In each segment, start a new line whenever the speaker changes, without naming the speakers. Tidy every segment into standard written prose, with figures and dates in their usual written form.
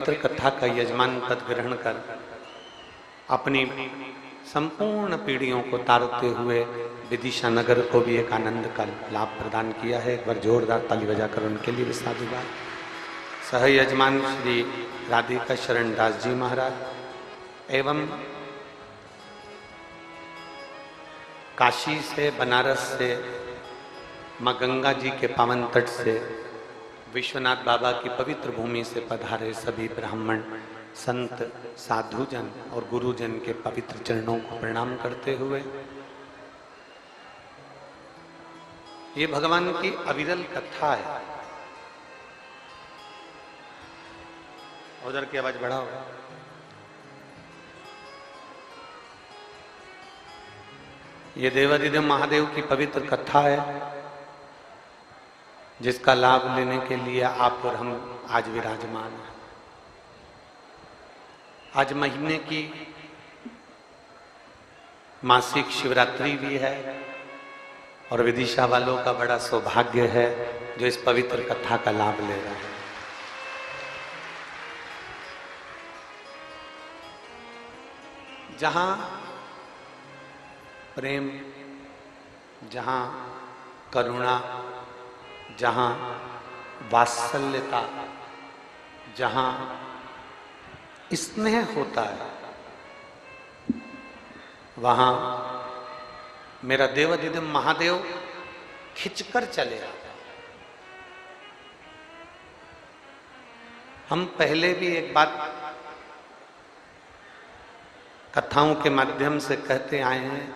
पवित्र कथा का यजमान पद ग्रहण कर अपनी संपूर्ण पीढ़ियों को तारते हुए विदिशा नगर को भी एक आनंद का लाभ प्रदान किया है। एक बार जोरदार ताली बजाकर उनके लिए भी साधुवाद। सह यजमान श्री राधिका शरण दास जी महाराज एवं काशी से, बनारस से, माँ गंगा जी के पावन तट से, विश्वनाथ बाबा की पवित्र भूमि से पधारे सभी ब्राह्मण, संत, साधुजन और गुरुजन के पवित्र चरणों को प्रणाम करते हुए ये भगवान की अविरल कथा है। उधर की आवाज बढ़ाओ। ये देवादिदेव महादेव की पवित्र कथा है जिसका लाभ लेने के लिए आप और हम आज विराजमान हैं। आज महीने की मासिक शिवरात्रि भी है और विदिशा वालों का बड़ा सौभाग्य है जो इस पवित्र कथा का लाभ ले रहे हैं। जहां प्रेम, जहां करुणा, जहां वात्सल्यता, जहां स्नेह होता है, वहां मेरा देवादिदेव महादेव खिंचकर चले आते हैं। हम पहले भी एक बात कथाओं के माध्यम से कहते आए हैं,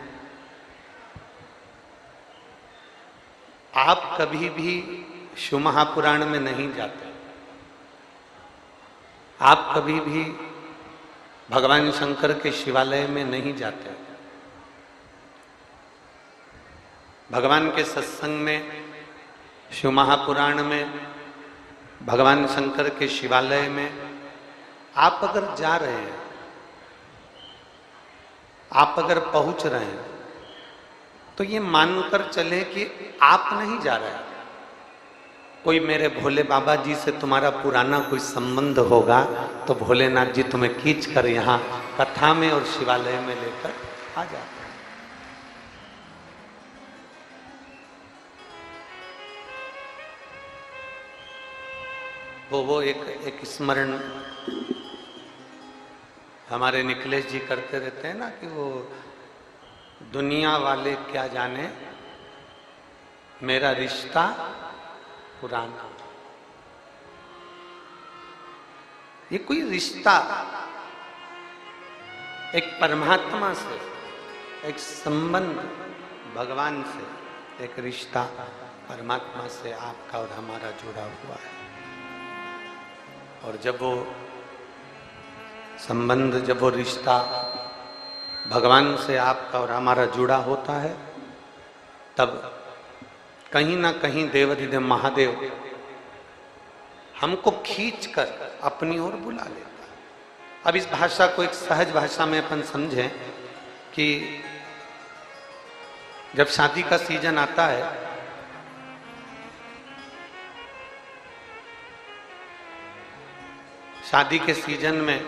आप कभी भी शिव महापुराण में नहीं जाते, आप कभी भी भगवान शंकर के शिवालय में नहीं जाते, भगवान के सत्संग में, शिव महापुराण में, भगवान शंकर के शिवालय में आप अगर जा रहे हैं, आप अगर पहुंच रहे हैं तो ये मानकर चले कि आप नहीं जा रहे हैं। कोई मेरे भोले बाबा जी से तुम्हारा पुराना कोई संबंध होगा तो भोलेनाथ जी तुम्हें खींच कर यहाँ कथा में और शिवालय में लेकर आ जाते हैं। वो एक स्मरण हमारे निखिलेश जी करते रहते हैं ना कि वो दुनिया वाले क्या जाने मेरा रिश्ता पुराना। ये कोई रिश्ता एक परमात्मा से, एक संबंध भगवान से, एक रिश्ता परमात्मा से आपका और हमारा जुड़ा हुआ है। और जब वो संबंध, जब वो रिश्ता भगवान से आपका और हमारा जुड़ा होता है, तब कहीं ना कहीं देवादिदेव महादेव हमको खींचकर अपनी ओर बुला लेता है। अब इस भाषा को एक सहज भाषा में अपन समझें कि जब शादी का सीजन आता है, शादी के सीजन में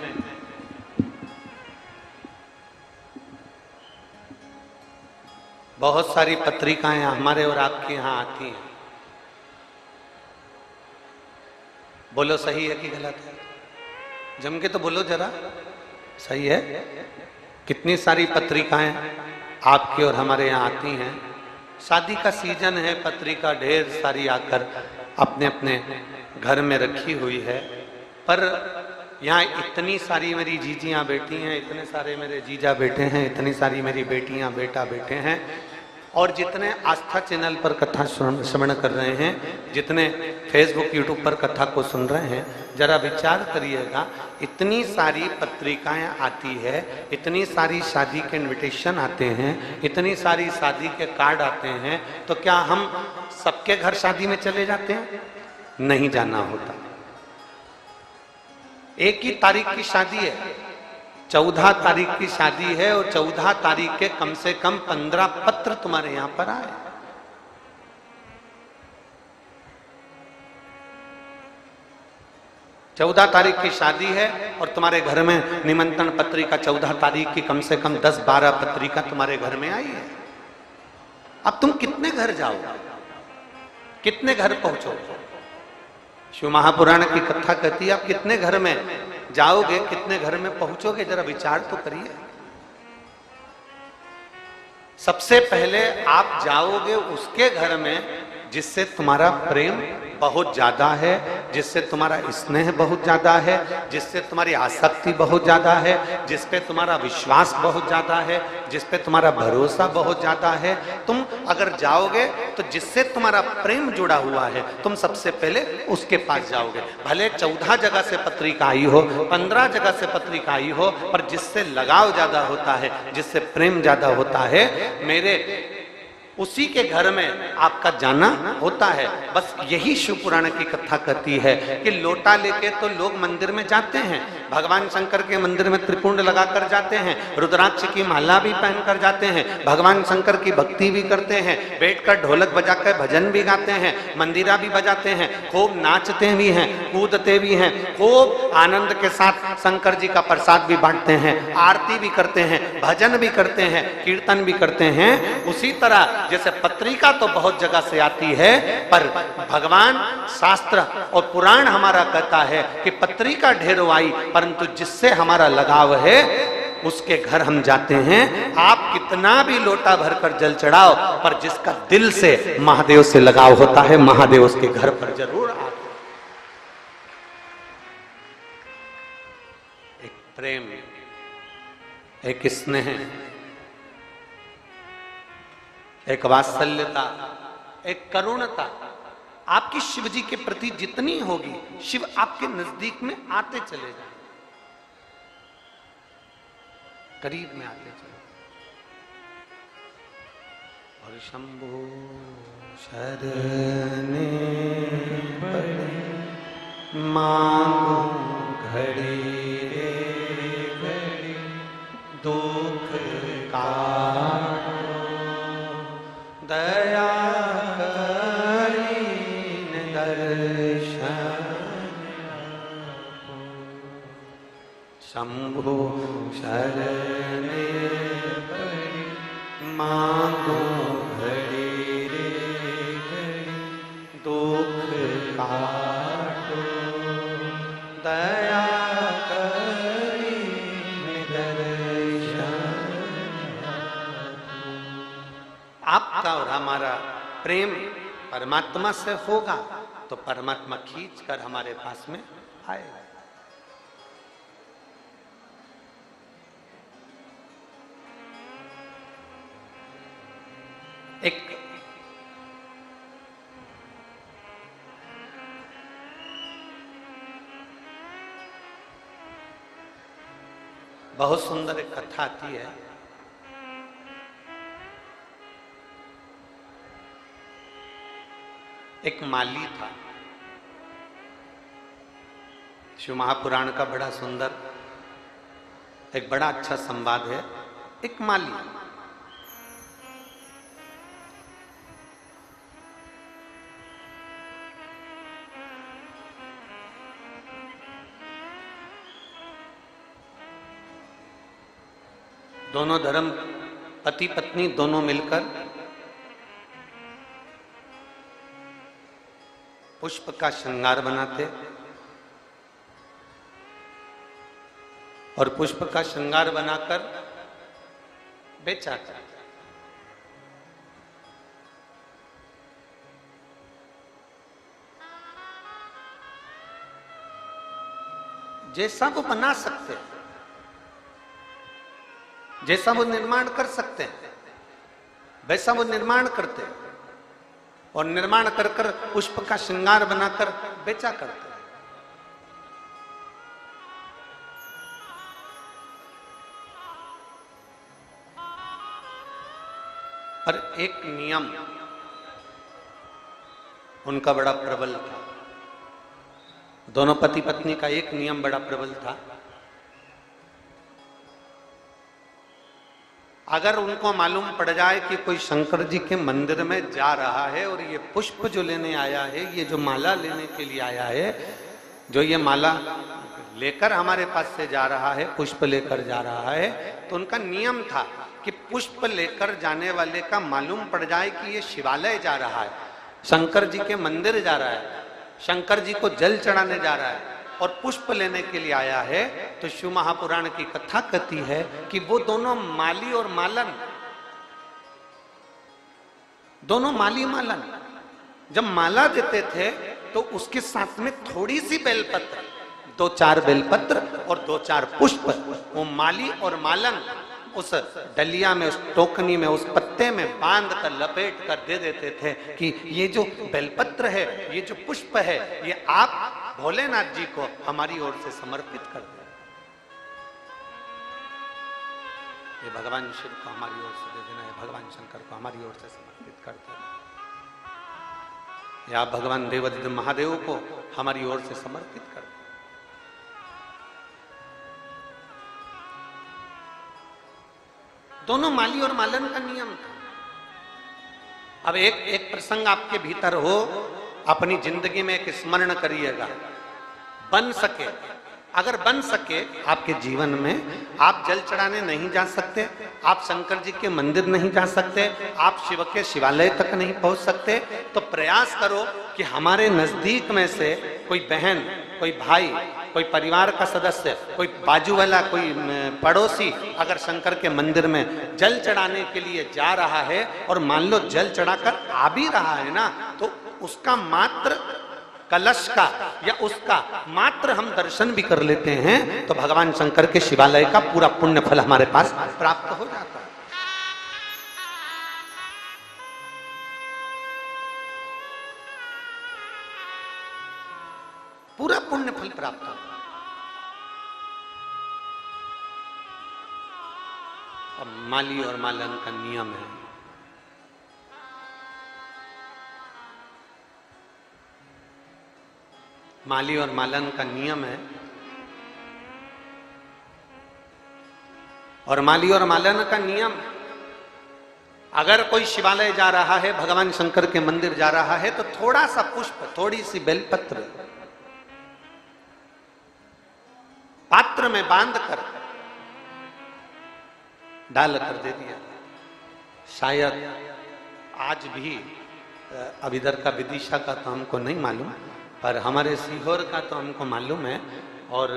बहुत सारी पत्रिकाएं हमारे और आपके यहाँ आती हैं। बोलो सही है कि गलत है? जम के तो बोलो जरा, सही है? कितनी सारी पत्रिकाएं आपके और हमारे यहाँ आती हैं। शादी का सीजन है, पत्रिका ढेर सारी आकर अपने अपने घर में रखी हुई है। पर यहाँ इतनी सारी मेरी जीजियाँ बेटी हैं, इतने सारे मेरे जीजा बेटे हैं, इतनी सारी मेरी बेटियाँ बेटा बेटे हैं, और जितने आस्था चैनल पर कथा श्रवण कर रहे हैं, जितने फेसबुक यूट्यूब पर कथा को सुन रहे हैं, जरा विचार करिएगा, इतनी सारी पत्रिकाएं आती है, इतनी सारी शादी के इनविटेशन आते हैं, इतनी सारी शादी के कार्ड आते हैं, तो क्या हम सबके घर शादी में चले जाते हैं? नहीं जाना होता। एक ही तारीख की शादी है, 14 तारीख की शादी है, और 14 तारीख के कम से कम 15 पत्र तुम्हारे यहां पर आए। 14 तारीख की शादी है और तुम्हारे घर में निमंत्रण पत्रिका 14 तारीख की कम से कम 10-12 पत्रिका तुम्हारे घर में आई है। अब तुम कितने घर जाओगे, कितने घर पहुंचोगे? शिव महापुराण की कथा कहती है आप कितने घर में जाओगे, कितने घर में पहुंचोगे, जरा विचार तो करिए। सबसे पहले आप जाओगे उसके घर में जिससे तुम्हारा प्रेम बहुत ज्यादा है, जिससे तुम्हारा स्नेह बहुत ज्यादा है, जिससे तुम्हारी आसक्ति बहुत ज्यादा है, जिस पे तुम्हारा विश्वास बहुत ज्यादा है, जिस पे तुम्हारा भरोसा बहुत ज्यादा है। तुम अगर जाओगे तो जिससे तुम्हारा प्रेम जुड़ा हुआ है तुम सबसे पहले उसके पास जाओगे। भले 14 जगह से पत्रिका आई हो, 15 जगह से पत्रिका आई हो, पर जिससे लगाव ज्यादा होता है, जिससे प्रेम ज्यादा होता है, मेरे उसी के घर में आपका जाना होता है। बस यही शिव पुराण की कथा कहती है कि लोटा लेके तो लोग मंदिर में जाते हैं, भगवान शंकर के मंदिर में त्रिपुंड लगाकर जाते हैं, रुद्राक्ष की माला भी पहनकर जाते हैं, भगवान शंकर की भक्ति भी करते हैं, बैठकर ढोलक बजाकर भजन भी गाते हैं, मंदिरा भी बजाते हैं, खूब नाचते भी हैं, कूदते भी हैं, खूब आनंद के साथ शंकर जी का प्रसाद भी बांटते हैं, आरती भी करते हैं, भजन भी करते हैं, कीर्तन भी करते हैं। उसी तरह जैसे पत्रिका तो बहुत जगह से आती है, पर भगवान शास्त्र और पुराण हमारा कहता है कि पत्रिका ढेरों आई, परंतु जिससे हमारा लगाव है उसके घर हम जाते हैं। आप कितना भी लोटा भरकर जल चढ़ाओ, पर जिसका दिल से महादेव से लगाव होता है, महादेव उसके घर पर जरूर आते। एक प्रेम, एक स्नेह, एक वात्सल्यता, एक करुणता आपकी शिव जी के प्रति जितनी होगी, शिव आपके नजदीक में आते चले जाए, करीब में आते चले। और शंभो शरणे पड़े मांगो घड़ी रे घड़ी दुख का दया करीन दर्शन शंभो शरणे पड़ी मांगो घड़ी रे घड़ी दुख काटो दया करीन दर्शन। आपका और हमारा प्रेम परमात्मा से होगा तो परमात्मा खींच कर हमारे पास में आएगा। एक बहुत सुंदर एक कथा आती है। एक माली था। शिव महापुराण का बड़ा सुंदर एक बड़ा अच्छा संवाद है। एक माली दोनों धर्म पति पत्नी दोनों मिलकर पुष्प का श्रृंगार बनाते और पुष्प का श्रृंगार बनाकर बेचा जाता। जैसा वो बना सकते हैं, जैसा वो निर्माण कर सकते हैं, वैसा वो निर्माण करते हैं और निर्माण कर कर पुष्प का श्रृंगार बनाकर बेचा करते हैं। पर एक नियम उनका बड़ा प्रबल था। दोनों पति पत्नी का एक नियम बड़ा प्रबल था। अगर उनको मालूम पड़ जाए कि कोई शंकर जी के मंदिर में जा रहा है और ये पुष्प जो लेने आया है, ये जो माला लेने के लिए आया है, जो ये माला लेकर हमारे पास से जा रहा है, पुष्प लेकर जा रहा है, तो उनका नियम था कि पुष्प लेकर जाने वाले का मालूम पड़ जाए कि ये शिवालय जा रहा है, शंकर जी के मंदिर जा रहा है, शंकर जी को जल चढ़ाने जा रहा है और पुष्प लेने के लिए आया है, तो शिव महापुराण की कथा कहती है कि वो दोनों माली और मालन, दोनों माली मालन जब माला देते थे तो उसके साथ में थोड़ी सी बेलपत्र, 2-4 बेलपत्र और 2-4 पुष्प, वो माली और मालन उस डलिया में, उस टोकनी में, उस पत्ते में बांध कर लपेट कर दे देते थे कि ये जो बेलपत्र है, ये जो पुष्प है, ये आप भोलेनाथ जी को हमारी ओर से समर्पित कर दें। ये भगवान शिव को हमारी ओर से दे देना है, भगवान शंकर को हमारी ओर से समर्पित कर देना, या भगवान देवाधिदेव महादेव को हमारी ओर से समर्पित कर दें। दोनों माली और मालन का नियम था। अब एक प्रसंग आपके भीतर हो, अपनी जिंदगी में एक स्मरण करिएगा, बन सके, अगर बन सके आपके जीवन में, आप जल चढ़ाने नहीं जा सकते, आप शंकर जी के मंदिर नहीं जा सकते, आप शिव के शिवालय तक नहीं पहुंच सकते, तो प्रयास करो कि हमारे नजदीक में से कोई बहन, कोई भाई, कोई परिवार का सदस्य, कोई बाजू वाला, कोई पड़ोसी अगर शंकर के मंदिर में जल चढ़ाने के लिए जा रहा है और मान लो जल चढ़ाकर आ भी रहा है ना, तो उसका मात्र कलश का या उसका मात्र हम दर्शन भी कर लेते हैं तो भगवान शंकर के शिवालय का पूरा पुण्य फल हमारे पास प्राप्त हो जाता है। पूरा पुण्य फल प्राप्त होता है। अब माली और मालन का नियम है, माली और मालन का नियम है, और माली और मालन का नियम, अगर कोई शिवालय जा रहा है, भगवान शंकर के मंदिर जा रहा है, तो थोड़ा सा पुष्प, थोड़ी सी बेलपत्र पात्र में बांधकर डाल कर दे दिया। शायद आज भी, अब इधर का विदिशा का तो हमको नहीं मालूम, पर हमारे सीहोर का तो हमको मालूम है, और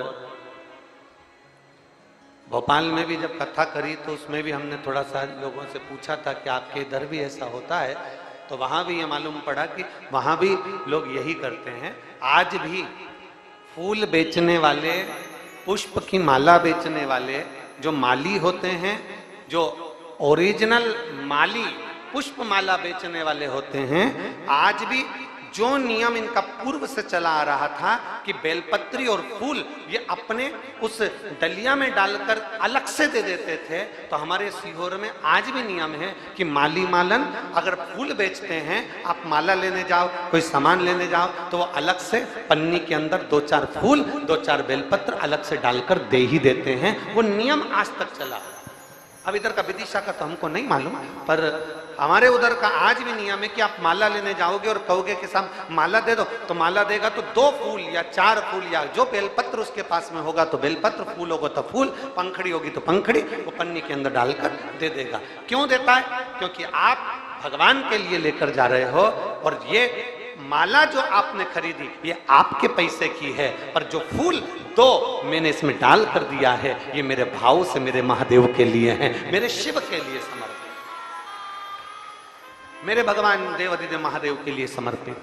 भोपाल में भी जब कथा करी तो उसमें भी हमने थोड़ा सा लोगों से पूछा था कि आपके इधर भी ऐसा होता है, तो वहां भी ये मालूम पड़ा कि वहां भी लोग यही करते हैं। आज भी फूल बेचने वाले, पुष्प की माला बेचने वाले जो माली होते हैं, जो ओरिजिनल माली पुष्प माला बेचने वाले होते हैं, आज भी जो नियम इनका पूर्व से चला आ रहा था कि बेलपत्री और फूल ये अपने उस डलिया में डालकर अलग से दे देते थे, तो हमारे सीहोर में आज भी नियम है कि माली मालन अगर फूल बेचते हैं, आप माला लेने जाओ, कोई सामान लेने जाओ, तो वो अलग से पन्नी के अंदर 2-4 फूल, 2-4 बेलपत्र अलग से डालकर दे ही देते हैं। वो नियम आज तक चला। अब इधर का विदिशा का तो हमको नहीं मालूम, पर हमारे उधर का आज भी नियम है कि आप माला लेने जाओगे और कहोगे कि साहब माला दे दो, तो माला देगा तो 2 फूल या 4 फूल या जो बेलपत्र उसके पास में होगा तो बेलपत्र, फूल होगा तो फूल, पंखड़ी होगी तो पंखड़ी, वो पन्नी के अंदर डालकर दे देगा। क्यों देता है? क्योंकि आप भगवान के लिए लेकर जा रहे हो, और ये माला जो आपने खरीदी ये आपके पैसे की है, पर जो फूल 2 मैंने इसमें डाल कर दिया है, ये मेरे भाव से मेरे महादेव के लिए है, मेरे शिव के लिए समर्पित, मेरे भगवान देवाधिदेव महादेव के लिए समर्पित।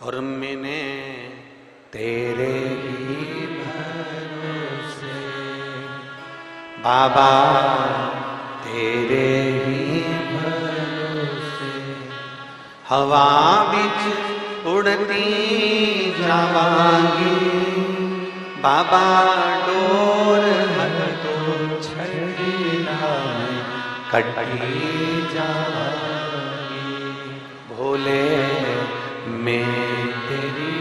और मैंने तेरे ही भरोसे बाबा, तेरे ही भरोसे हवा बिच उड़ती जावांगी, बाबा डोर तो छड़ना कटी जावांगी, भोले मैं तेरी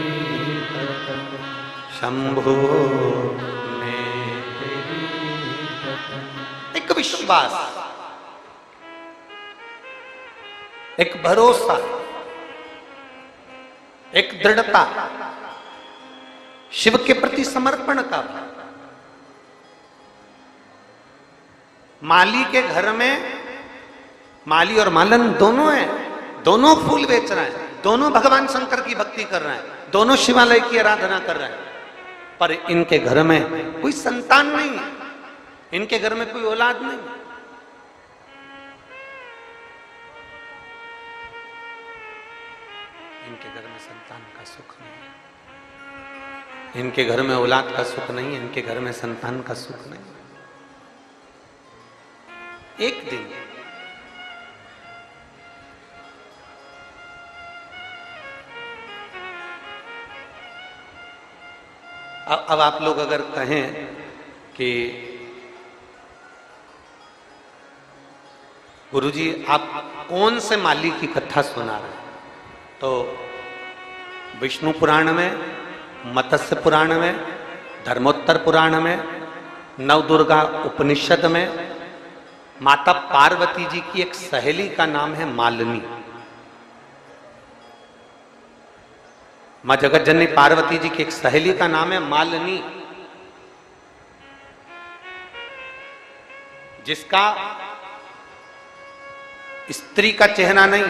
शंभो मैं तेरी। एक विश्वास एक भरोसा, एक दृढ़ता, शिव के प्रति समर्पण का भाव। माली के घर में माली और मालन दोनों हैं, दोनों फूल बेच रहे हैं, दोनों भगवान शंकर की भक्ति कर रहे हैं, दोनों शिवालय की आराधना कर रहे हैं, पर इनके घर में कोई संतान नहीं है, इनके घर में कोई औलाद नहीं। इनके घर में संतान का सुख नहीं है, इनके घर में औलाद का सुख नहीं है, इनके घर में संतान का सुख नहीं है। एक दिन अब आप लोग अगर कहें कि गुरुजी आप कौन से माली की कथा सुना रहे हैं, तो विष्णु पुराण में, मत्स्य पुराण में, धर्मोत्तर पुराण में, नवदुर्गा उपनिषद में माता पार्वती जी की एक सहेली का नाम है मालिनी। मां जगत जननी पार्वती जी की एक सहेली का नाम है मालिनी, जिसका स्त्री का चेहरा नहीं,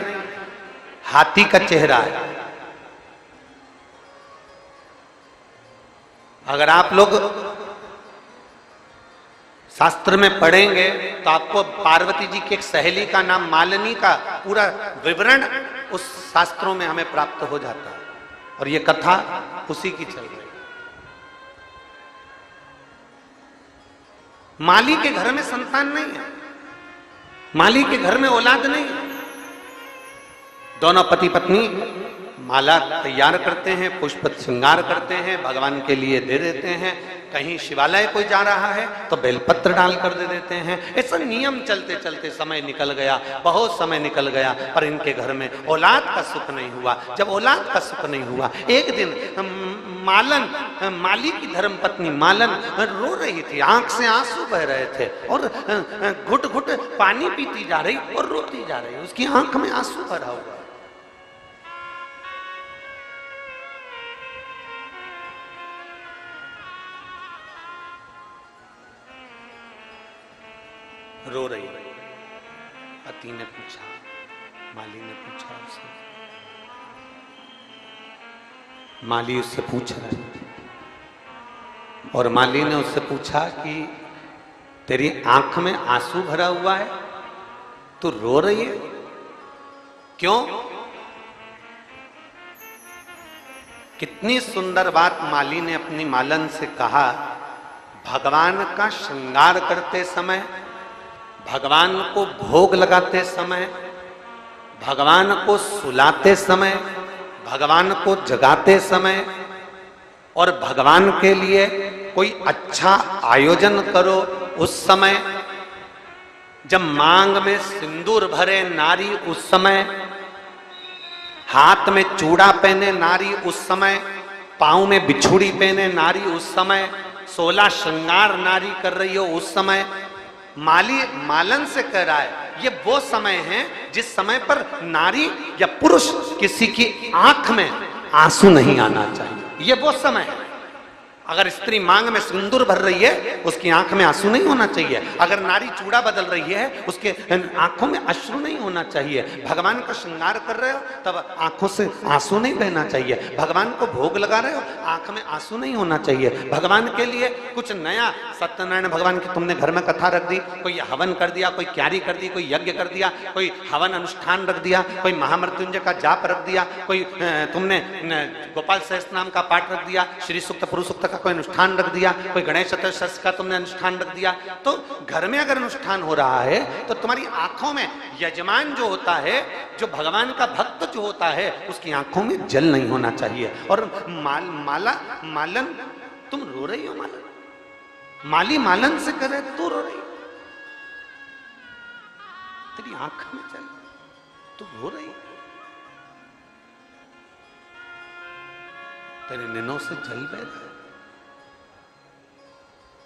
हाथी का चेहरा है। अगर आप लोग शास्त्र में पढ़ेंगे तो आपको पार्वती जी की एक सहेली का नाम मालिनी का पूरा विवरण उस शास्त्रों में हमें प्राप्त हो जाता है, और ये कथा उसी की चल रही है। माली के घर में संतान नहीं है, माली के घर में औलाद नहीं है। दोनों पति पत्नी माला तैयार करते हैं, पुष्प श्रृंगार करते हैं, भगवान के लिए दे देते हैं। कहीं शिवालय कोई जा रहा है तो बेलपत्र डालकर दे देते हैं। ऐसा नियम चलते चलते समय निकल गया, बहुत समय निकल गया, पर इनके घर में औलाद का सुख नहीं हुआ। जब औलाद का सुख नहीं हुआ, एक दिन माली की धर्म पत्नी मालन रो रही थी, आंख से आंसू बह रहे थे, और घुट घुट पानी पीती जा रही और रोती जा रही, उसकी आंख में आंसू भरा हुआ। रो रही। पति ने पूछा, माली ने पूछा उससे, माली उससे पूछ रहा है, और माली ने उससे पूछा कि तेरी आंख में आंसू भरा हुआ है, तू रो रही है, क्यों? कितनी सुंदर बात माली ने अपनी मालन से कहा। भगवान का श्रृंगार करते समय, भगवान को भोग लगाते समय, भगवान को सुलाते समय, भगवान को जगाते समय, और भगवान के लिए कोई अच्छा आयोजन करो उस समय, जब मांग में सिंदूर भरे नारी उस समय, हाथ में चूड़ा पहने नारी उस समय, पांव में बिछुड़ी पहने नारी उस समय, 16 श्रृंगार नारी कर रही हो उस समय, माली मालन से कह रहा है ये वो समय है जिस समय पर नारी या पुरुष किसी की आंख में आंसू नहीं आना चाहिए। ये वो समय है। अगर स्त्री मांग में सिंदूर भर रही है, उसकी आंख में आंसू नहीं होना चाहिए। अगर नारी चूड़ा बदल रही है, उसके आंखों में अश्रु नहीं होना चाहिए। भगवान का श्रृंगार कर रहे हो तब आंखों से आंसू नहीं बहना चाहिए। भगवान को भोग लगा रहे हो, आंख में आंसू नहीं होना चाहिए। भगवान के लिए कुछ नया, सत्यनारायण भगवान की तुमने घर में कथा रख दी, कोई हवन कर दिया, कोई क्यारी कर दी, कोई यज्ञ कर दिया, कोई हवन अनुष्ठान रख दिया, कोई महामृत्युंजय का जाप रख दिया, कोई तुमने गोपाल सहस्त्र नाम का पाठ रख दिया, श्री सूक्त पुरुष सूक्त कोई अनुष्ठान रख दिया, कोई गणेश चतुर्थी का तुमने अनुष्ठान रख दिया, तो घर में अगर अनुष्ठान हो रहा है तो तुम्हारी आंखों में यजमान जो होता है, जो भगवान का भक्त जो होता है, उसकी आंखों में जल नहीं होना चाहिए। और मालन तुम रो रही हो, मालन माली मालन से करे तू रो रही, तेरी आंख में जल, तू रो रही, तेरे नैनों से जल बह रहा है।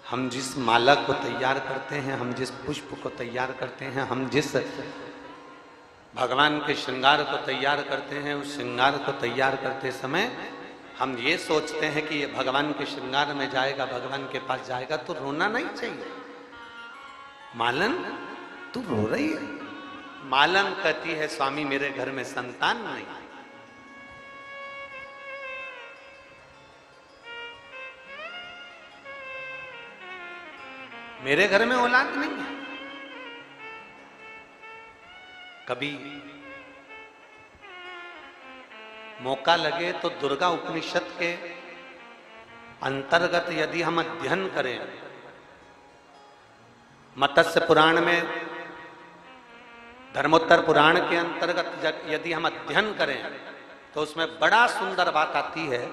हम जिस माला को तैयार करते हैं, हम जिस पुष्प को तैयार करते हैं, हम जिस भगवान के श्रृंगार को तैयार करते हैं, उस श्रृंगार को तैयार करते समय हम ये सोचते हैं कि ये भगवान के श्रृंगार में जाएगा, भगवान के पास जाएगा, तो रोना नहीं चाहिए। मालन तू रो रही है। मालन कहती है स्वामी मेरे घर में संतान नहीं। मेरे घर में औलाद नहीं है। कभी मौका लगे तो दुर्गा उपनिषद के अंतर्गत यदि हम अध्ययन करें, मत्स्य पुराण में, धर्मोत्तर पुराण के अंतर्गत यदि हम अध्ययन करें तो उसमें बड़ा सुंदर बात आती है।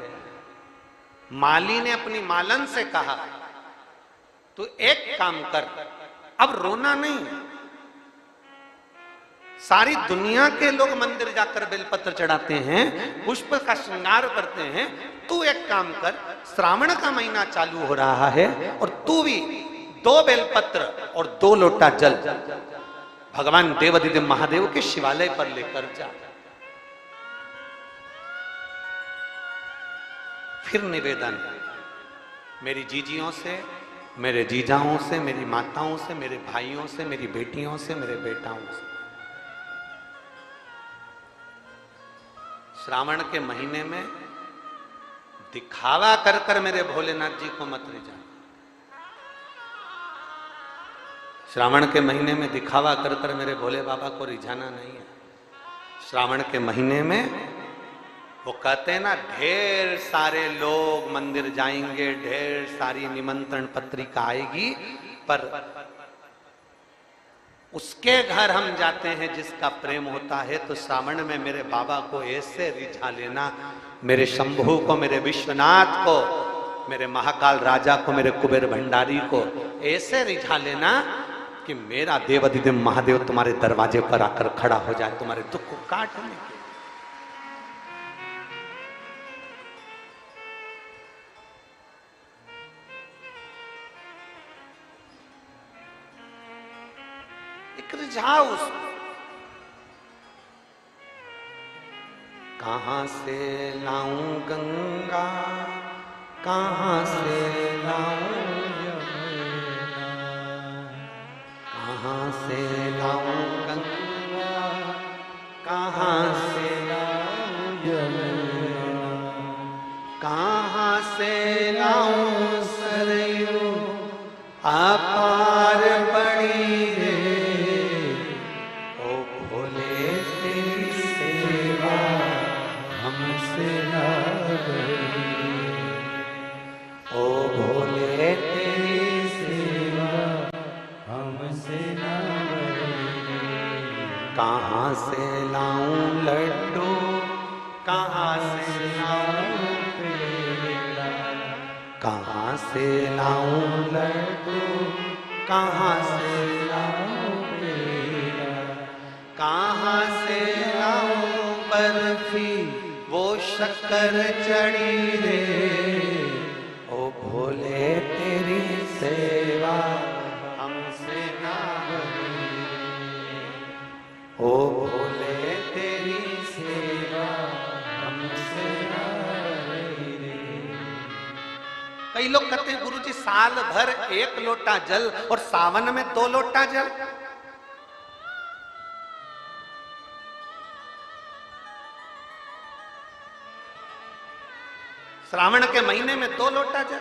माली ने अपनी मालन से कहा तू एक काम कर, अब रोना नहीं। सारी दुनिया के लोग मंदिर जाकर बेलपत्र चढ़ाते हैं, पुष्प का श्रृंगार करते हैं, तू एक काम कर, श्रावण का महीना चालू हो रहा है और तू भी 2 बेलपत्र और 2 लोटा जल भगवान देवाधिदेव महादेव के शिवालय पर लेकर जा। फिर निवेदन, मेरी जीजियों से, मेरे जीजाओं से, मेरी माताओं से, मेरे भाइयों से, मेरी बेटियों से, मेरे बेटाओं से, श्रावण के महीने में दिखावा कर कर मेरे भोलेनाथ जी को मत ले जाना। श्रावण के महीने में दिखावा कर कर मेरे भोले बाबा को रिझाना नहीं है। श्रावण के महीने में वो कहते हैं ना, ढेर सारे लोग मंदिर जाएंगे, ढेर सारी निमंत्रण पत्रिका आएगी, पर उसके घर हम जाते हैं जिसका प्रेम होता है। तो श्रावण में मेरे बाबा को ऐसे रिझा लेना, मेरे शंभू को, मेरे विश्वनाथ को, मेरे महाकाल राजा को, मेरे कुबेर भंडारी को ऐसे रिझा लेना कि मेरा देवाधिदेव महादेव तुम्हारे दरवाजे पर आकर खड़ा हो जाए, तुम्हारे दुख को काटने के। रिझाओ उसको। कहां से लाऊं गंगा, कहां से लाऊं यमुना, कहां से लाऊं गंगा, कहां से लाऊं यमुना, कहां से लाऊं सरयू अपार पड़ी रे। ओ भोले तेरी सेवा हमसे ना बड़ी। कहाँ से लाऊं लड्डू, कहाँ से लाऊं पेड़ा, कहाँ से लाऊं लड्डू, कहाँ से लाऊं पेड़ा, कहाँ से लाऊं बर्फी वो शक्कर चढ़ी रे। ओ भोले तेरी सेवा हमसे ना बड़ी। ओ भोले तेरी सेवा हमसे ना बड़ी। कई लोग कहते हैं गुरुजी साल भर 1 लोटा जल और सावन में 2 लोटा जल। श्रावण के महीने में 2 लोटा जल।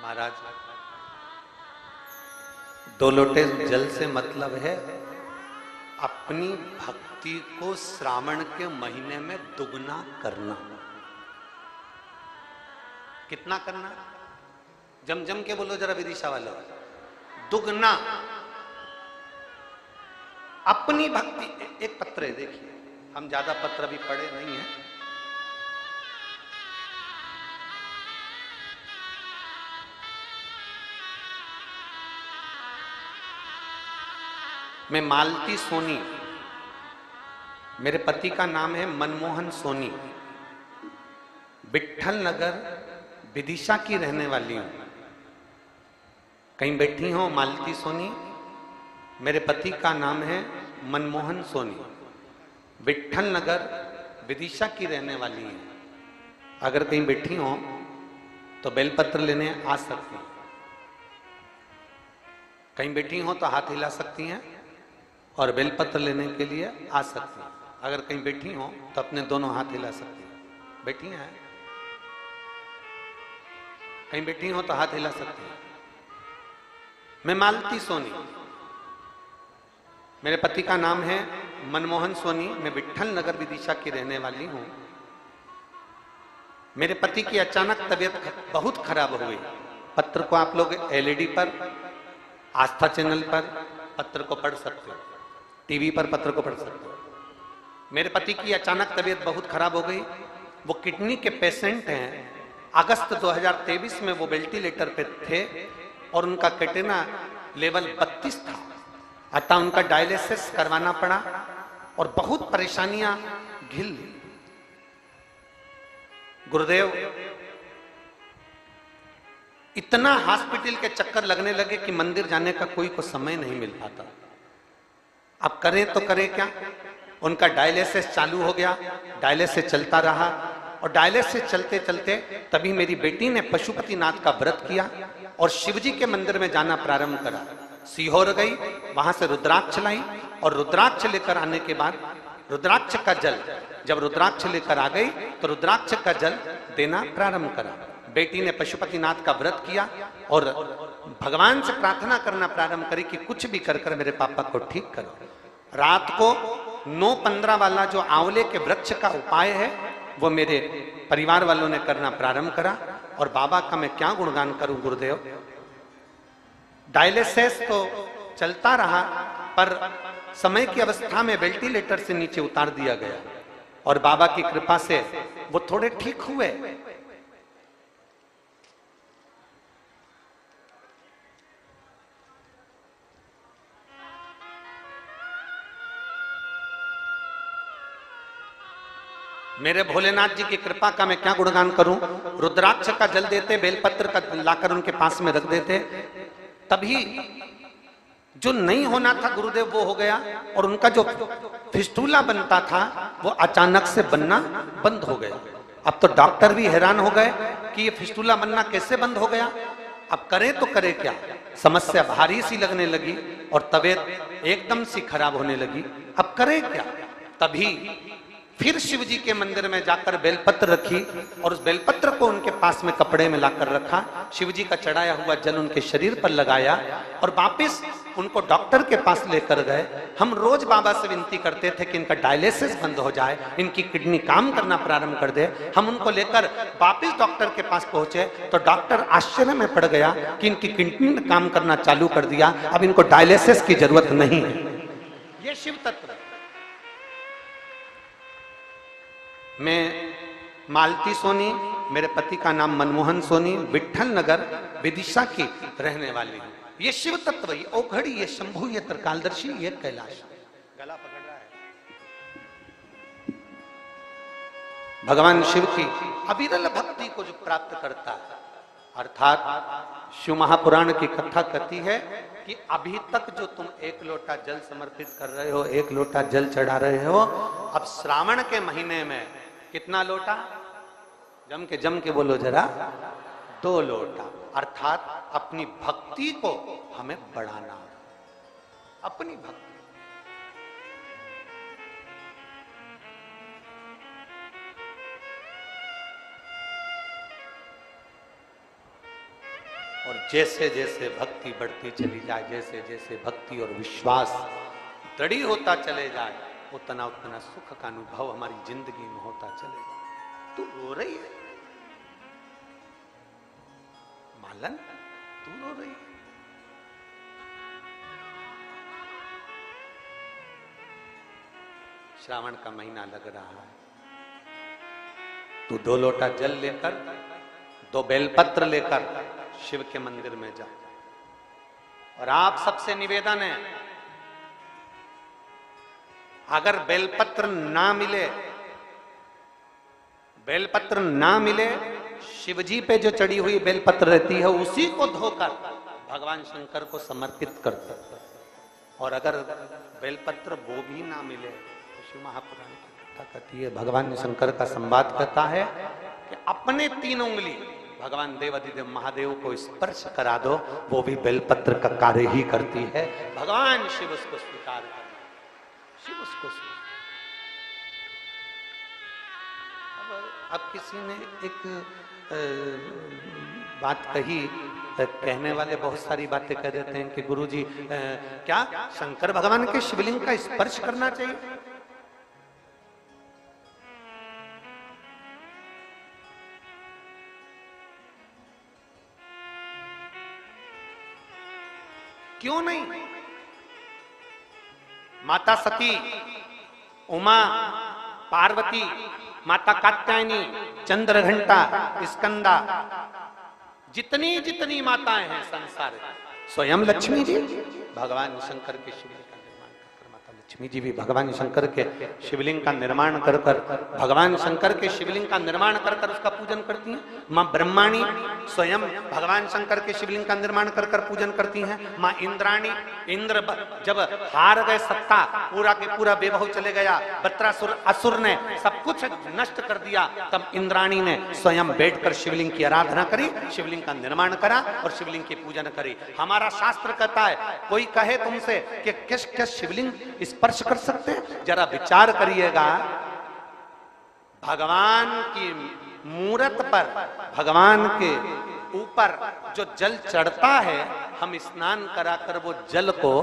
महाराज 2 लोटे जल से मतलब है अपनी भक्ति को श्रावण के महीने में दुगना करना। कितना करना? जम जम के बोलो जरा विदिशा वाले। दुगना अपनी भक्ति। एक पत्र है, देखिए, हम ज्यादा पत्र अभी पढ़े नहीं है। मैं मालती सोनी, मेरे पति का नाम है मनमोहन सोनी, विट्ठल नगर विदिशा की रहने वाली हूं। कहीं बैठी हो मालती सोनी, मेरे पति का नाम है मनमोहन सोनी, विट्ठल नगर विदिशा की रहने वाली है। अगर कहीं बैठी हो तो बेलपत्र लेने आ सकती हैं। कहीं बैठी हो तो हाथ हिला सकती हैं और बेलपत्र लेने के लिए आ सकती हैं। अगर कहीं बैठी हो तो अपने दोनों हाथ हिला सकती हैं। बैठी हैं? कहीं बैठी हो तो हाथ हिला सकती हैं। मैं मालती सोनी, मेरे पति का नाम है मनमोहन सोनी, मैं विट्ठल नगर विदिशा की रहने वाली हूं। मेरे पति की अचानक तबीयत बहुत खराब हो गई। पत्र को आप लोग एलईडी पर, आस्था चैनल पर पत्र को पढ़ सकते हो, टीवी पर पत्र को पढ़ सकते हो। मेरे पति की अचानक तबीयत बहुत खराब हो गई। वो किडनी के पेशेंट हैं। अगस्त 2023 में वो वेंटिलेटर पे थे और उनका कैटेना लेवल 32 था। अतः उनका डायलिसिस करवाना पड़ा और बहुत परेशानियां झेल ली। गुरुदेव, इतना हॉस्पिटल के चक्कर लगने लगे कि मंदिर जाने का कोई को समय नहीं मिल पाता। अब करें तो करें क्या? उनका डायलिसिस चालू हो गया, डायलिसिस चलता रहा और डायलिसिस चलते चलते तभी मेरी बेटी ने पशुपतिनाथ का व्रत किया और शिवजी के मंदिर में जाना प्रारंभ करा। सीहोर गई, वहां से रुद्राक्ष लाई और रुद्राक्ष लेकर आने के बाद रुद्राक्ष का जल, जब रुद्राक्ष लेकर आ गई तो रुद्राक्ष का जल देना प्रारंभ करा। बेटी ने पशुपतिनाथ का व्रत किया और भगवान से प्रार्थना करना प्रारंभ करी कि कुछ भी कर कर मेरे पापा को ठीक करो। रात को 9:15 वाला जो आंवले के वृक्ष का उपाय है वो मेरे परिवार वालों ने करना प्रारंभ करा। और बाबा का मैं क्या गुणगान करूं गुरुदेव। डायलिसिस तो चलता रहा पर समय की अवस्था में वेंटिलेटर से नीचे उतार दिया गया और बाबा की कृपा से वो थोड़े ठीक हुए। मेरे भोलेनाथ जी की कृपा का मैं क्या गुणगान करूं। रुद्राक्ष का जल देते, बेलपत्र का लाकर उनके पास में रख देते, तभी जो नहीं होना था गुरुदेव वो हो गया और उनका जो फिस्टूला बनता था वो अचानक से बनना बंद हो गया। अब तो डॉक्टर भी हैरान हो गए कि ये फिस्टूला बनना कैसे बंद हो गया। अब करें तो करें क्या, समस्या भारी सी लगने लगी और तबीयत एकदम सी खराब होने लगी। अब करें क्या? तभी फिर शिवजी के मंदिर में जाकर बेलपत्र रखी और उस बेलपत्र को उनके पास में कपड़े में लाकर रखा। शिवजी का चढ़ाया हुआ जल उनके शरीर पर लगाया और वापिस उनको डॉक्टर के पास लेकर गए। हम रोज बाबा से विनती करते थे कि इनका डायलिसिस बंद हो जाए, इनकी किडनी काम करना प्रारंभ कर दे। हम उनको लेकर वापिस डॉक्टर के पास पहुंचे तो डॉक्टर आश्चर्य में पड़ गया कि इनकी किडनी ने काम करना चालू कर दिया, अब इनको डायलिसिस की जरूरत नहीं है। ये शिव तत्व। मैं मालती सोनी, मेरे पति का नाम मनमोहन सोनी, विट्ठल नगर विदिशा की रहने वाली हूं। ये शिव तत्व, ये ओघड़ी, ये शंभु, ये त्रिकालदर्शी, ये कैलाश। गला पकड़ रहा है। भगवान शिव की अविरल भक्ति को जो प्राप्त करता है, अर्थात शिव महापुराण की कथा कहती है कि अभी तक जो तुम 1 लोटा जल समर्पित कर रहे हो, 1 लोटा जल चढ़ा रहे हो, अब श्रावण के महीने में कितना लोटा? जम के बोलो जरा, 2 लोटा। अर्थात अपनी भक्ति को हमें बढ़ाना, अपनी भक्ति। और जैसे जैसे भक्ति बढ़ती चली जाए, जैसे जैसे भक्ति और विश्वास दृढ़ होता चले जाए, उतना उतना सुख का अनुभव हमारी जिंदगी में होता चलेगा। तू रो रही है मालन, तू रो रही है? श्रावण का महीना लग रहा है, तू 2 लोटा जल लेकर, 2 बेलपत्र लेकर शिव के मंदिर में जा। और आप सबसे निवेदन है, अगर बेलपत्र ना मिले, शिवजी पे जो चढ़ी हुई बेलपत्र रहती है उसी को धोकर भगवान शंकर को समर्पित कर दो। और अगर बेलपत्र वो भी ना मिले तो शिव महापुराण की कथा कहती है, भगवान शंकर का संवाद कहता है कि अपने 3 उंगली भगवान देवाधिदेव महादेव को स्पर्श करा दो, वो भी बेलपत्र का कार्य ही करती है। भगवान शिव उसको स्वीकार कर, शिव उसको अब किसी ने एक बात कही, कहने वाले बहुत सारी बातें कह देते हैं कि गुरुजी क्या शंकर भगवान के शिवलिंग का स्पर्श करना चाहिए? क्यों नहीं? माता सती, उमा, पार्वती, माता कात्यायनी, चंद्रघंटा, स्कंदा, जितनी जितनी माताएं हैं संसार, स्वयं लक्ष्मी जी भगवान शंकर के शिवलिंग का निर्माण कर, माता लक्ष्मी जी भी भगवान शंकर के शिवलिंग का निर्माण कर भगवान शंकर के शिवलिंग का निर्माण कर उसका पूजन करती हैं। माँ ब्रह्माणी स्वयं भगवान शंकर के शिवलिंग का निर्माण कर पूजन करती हैं। माँ इंद्राणी, इंद्र जब हार गए सत्ता, पूरा के पूरा बेबहू चले गया, वृत्रासुर असुर ने सब कुछ नष्ट कर दिया, तब इंद्राणी ने स्वयं बैठकर शिवलिंग की आराधना करी, शिवलिंग का निर्माण करा और शिवलिंग की पूजन करी। हमारा शास्त्र कहता है, कोई कहे तुमसे कि किस किस शिवलिंग स्पर्श कर सकते हैं, जरा विचार करिएगा। भगवान की मूरत पर, भगवान के ऊपर जो जल चढ़ता है, हम स्नान कराकर वो जल को,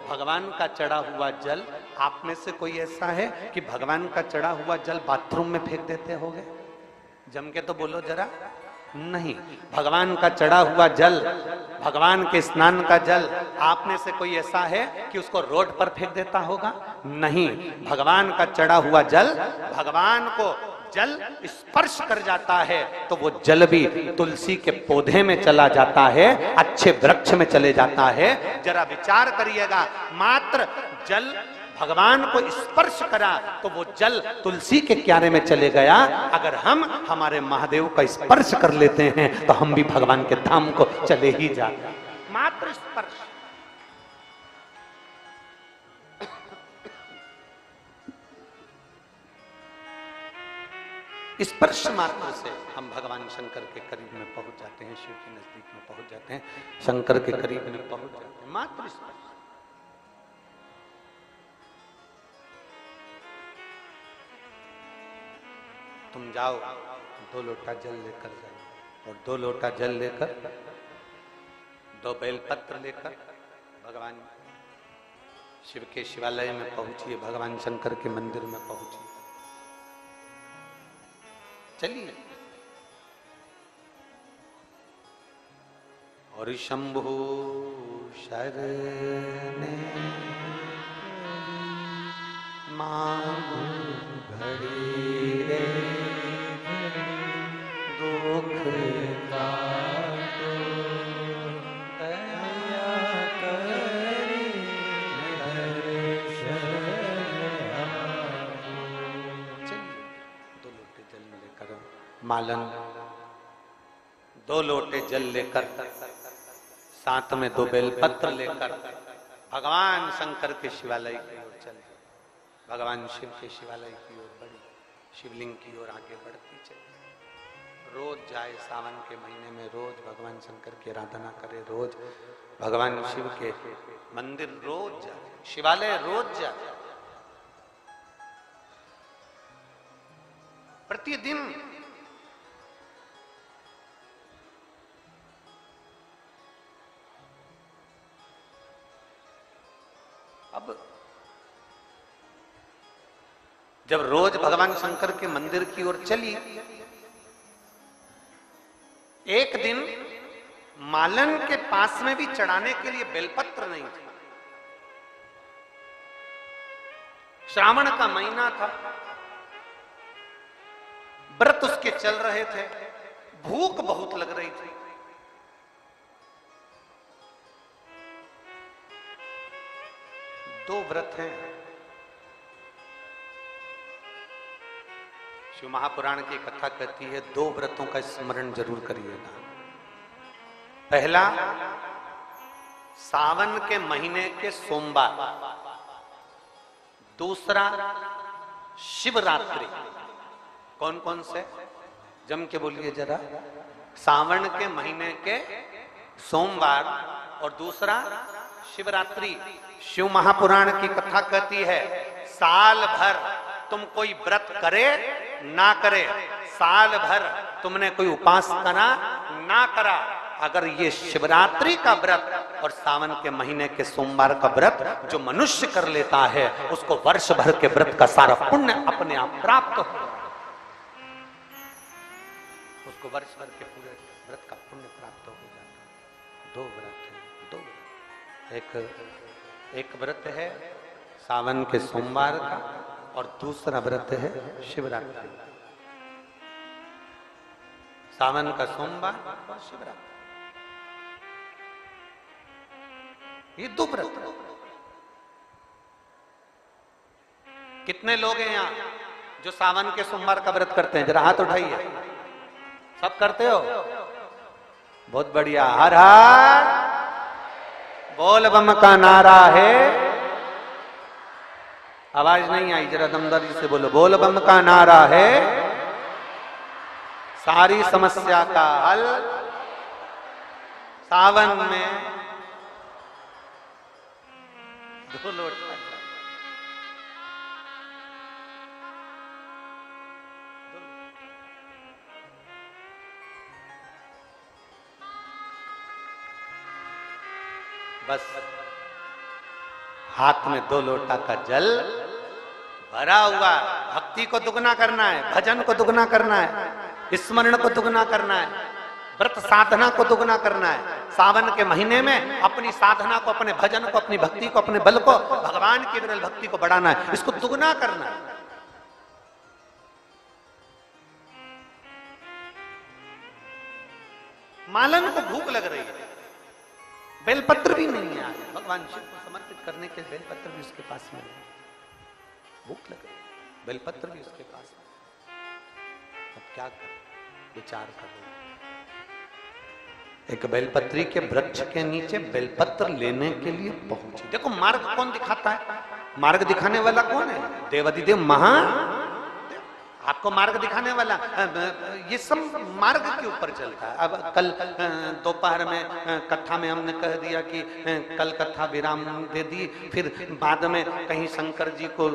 भगवान का चढ़ा हुआ जल, आप में से कोई ऐसा है कि भगवान का चढ़ा हुआ जल बाथरूम में फेंक देते होगे? जम के तो बोलो जरा। नहीं, भगवान का चढ़ा हुआ जल, भगवान के स्नान का जल, आप में से कोई ऐसा है कि उसको रोड पर फेंक देता होगा? नहीं, भगवान का चढ़ा हुआ जल, भगवान को जल स्पर्श कर जाता है तो वो जल भी तुलसी के पौधे में चला जाता है, अच्छे वृक्ष में चले जाता है। जरा विचार करिएगा, मात्र जल भगवान को स्पर्श करा तो वो जल तुलसी के क्यारे में चले गया। अगर हम हमारे महादेव का स्पर्श कर लेते हैं तो हम भी भगवान के धाम को चले ही जाते। मात्र स्पर्श, स्पर्श मात्र से हम भगवान शंकर के करीब में पहुंच जाते हैं, शिव के नजदीक में पहुंच जाते हैं, शंकर के करीब में पहुंच जाते हैं। मात्र स्पर्श। तुम जाओ, 2 लोटा जल लेकर जाओ और 2 लोटा जल लेकर, 2 बेलपत्र लेकर भगवान शिव के शिवालय में पहुंचिए, भगवान शंकर के मंदिर में पहुंचिए। चलिए। और शंभु शरणे मांगू घड़ी रे, दुख काटो दया करी दर्शन आपको। चलिए, 2 लोटे जल लेकर, मालन 2 लोटे जल लेकर, साथ में 2 बेलपत्र लेकर भगवान शंकर के शिवालय की ओर चले। भगवान शिव के शिवालय की ओर बढ़ी, शिवलिंग की ओर आगे बढ़ती चली। रोज जाए, सावन के महीने में रोज भगवान शंकर की आराधना करे, रोज भगवान शिव के मंदिर रोज जाए, शिवालय रोज जाए, प्रतिदिन। अब जब रोज भगवान शंकर के मंदिर की ओर चली, एक दिन मालन के पास में भी चढ़ाने के लिए बेलपत्र नहीं थे। श्रावण का महीना था, व्रत उसके चल रहे थे, भूख बहुत लग रही थी। दो व्रत हैं, शिव महापुराण की कथा कहती है 2 व्रतों का स्मरण जरूर करिएगा। पहला सावन के महीने के सोमवार, दूसरा शिवरात्रि। कौन कौन से? जम के बोलिए जरा। सावन के महीने के सोमवार और दूसरा शिवरात्रि। शिव महापुराण की कथा कहती है, साल भर तुम कोई व्रत करे ना करे, साल भर तुमने कोई उपास करा ना करा, अगर ये शिवरात्रि का व्रत और सावन के महीने के सोमवार का व्रत जो मनुष्य कर लेता है, उसको वर्ष भर के व्रत का सारा पुण्य अपने आप प्राप्त हो, उसको वर्ष भर के पूरे व्रत का पुण्य प्राप्त हो जाता है। दो व्रत है, दो व्रत। एक व्रत है सावन के सोमवार का और दूसरा व्रत है शिवरात्रि। सावन का सोमवार और शिवरात्रि, ये दो व्रत। कितने लोग हैं यहाँ जो सावन के सोमवार का व्रत करते हैं? जरा हाथ उठाइए। सब करते हो? बहुत बढ़िया। हर हर बोल बम का नारा है। आवाज नहीं आई, जरा दमदारी से बोलो। बोल बम का नारा है, सारी समस्या का हल सावन में दो लोटा। बस हाथ में 2 लोटा का जल भरा हुआ। भक्ति को दुगना करना है, भजन को दुगना करना है, स्मरण को दुगना करना है, व्रत साधना को दुगना करना है। सावन के महीने में अपनी साधना को, अपने भजन को, अपनी भक्ति को, अपने बल को, भगवान की विरल भक्ति को बढ़ाना है, इसको दुगना करना है। मालन को भूख लग रही है, बेलपत्र भी नहीं है, भगवान शिव को समर्पित करने के बेलपत्र भी उसके पास में नहीं। भूख लग रही, बेलपत्र भी उसके पास में। अब क्या कर, विचार कर। एक बेलपत्री के वृक्ष के नीचे बेलपत्र लेने के लिए पहुंची। देखो मार्ग कौन दिखाता है? मार्ग दिखाने वाला कौन है? देवादिदेव महा आपको मार्ग दिखाने वाला। ये सब मार्ग के ऊपर चलता है। अब कल दोपहर में कथा में हमने कह दिया कि कल कथा विराम दे दी, फिर बाद में कहीं शंकर जी को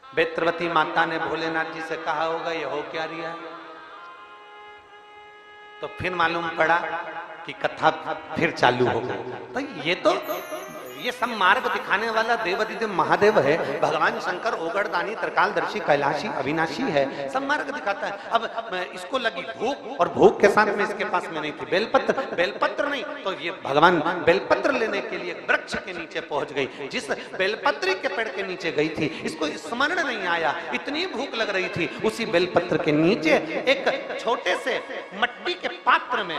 बेत्रवती माता ने भोलेनाथ जी से कहा होगा ये हो क्या रिया, तो फिर मालूम पड़ा कि कथा फिर चालू हो गई। तो ये सब मार्ग दिखाने वाला देवादिदेव महादेव है। भगवान शंकर ओगड़दानी, त्रिकालदर्शी, कैलाशी, अविनाशी है, सब मार्ग दिखाता है। अब इसको लगी भूख, और भूख के साथ में इसके पास में नहीं थी बेलपत्र। बेलपत्र नहीं तो ये भगवान बेलपत्र लेने के लिए वृक्ष के नीचे पहुंच गई। जिस बेलपत्री के पेड़ के नीचे गई थी, इसको स्मरण नहीं आया, इतनी भूख लग रही थी। उसी बेलपत्र के नीचे एक छोटे से मट्टी के पात्र में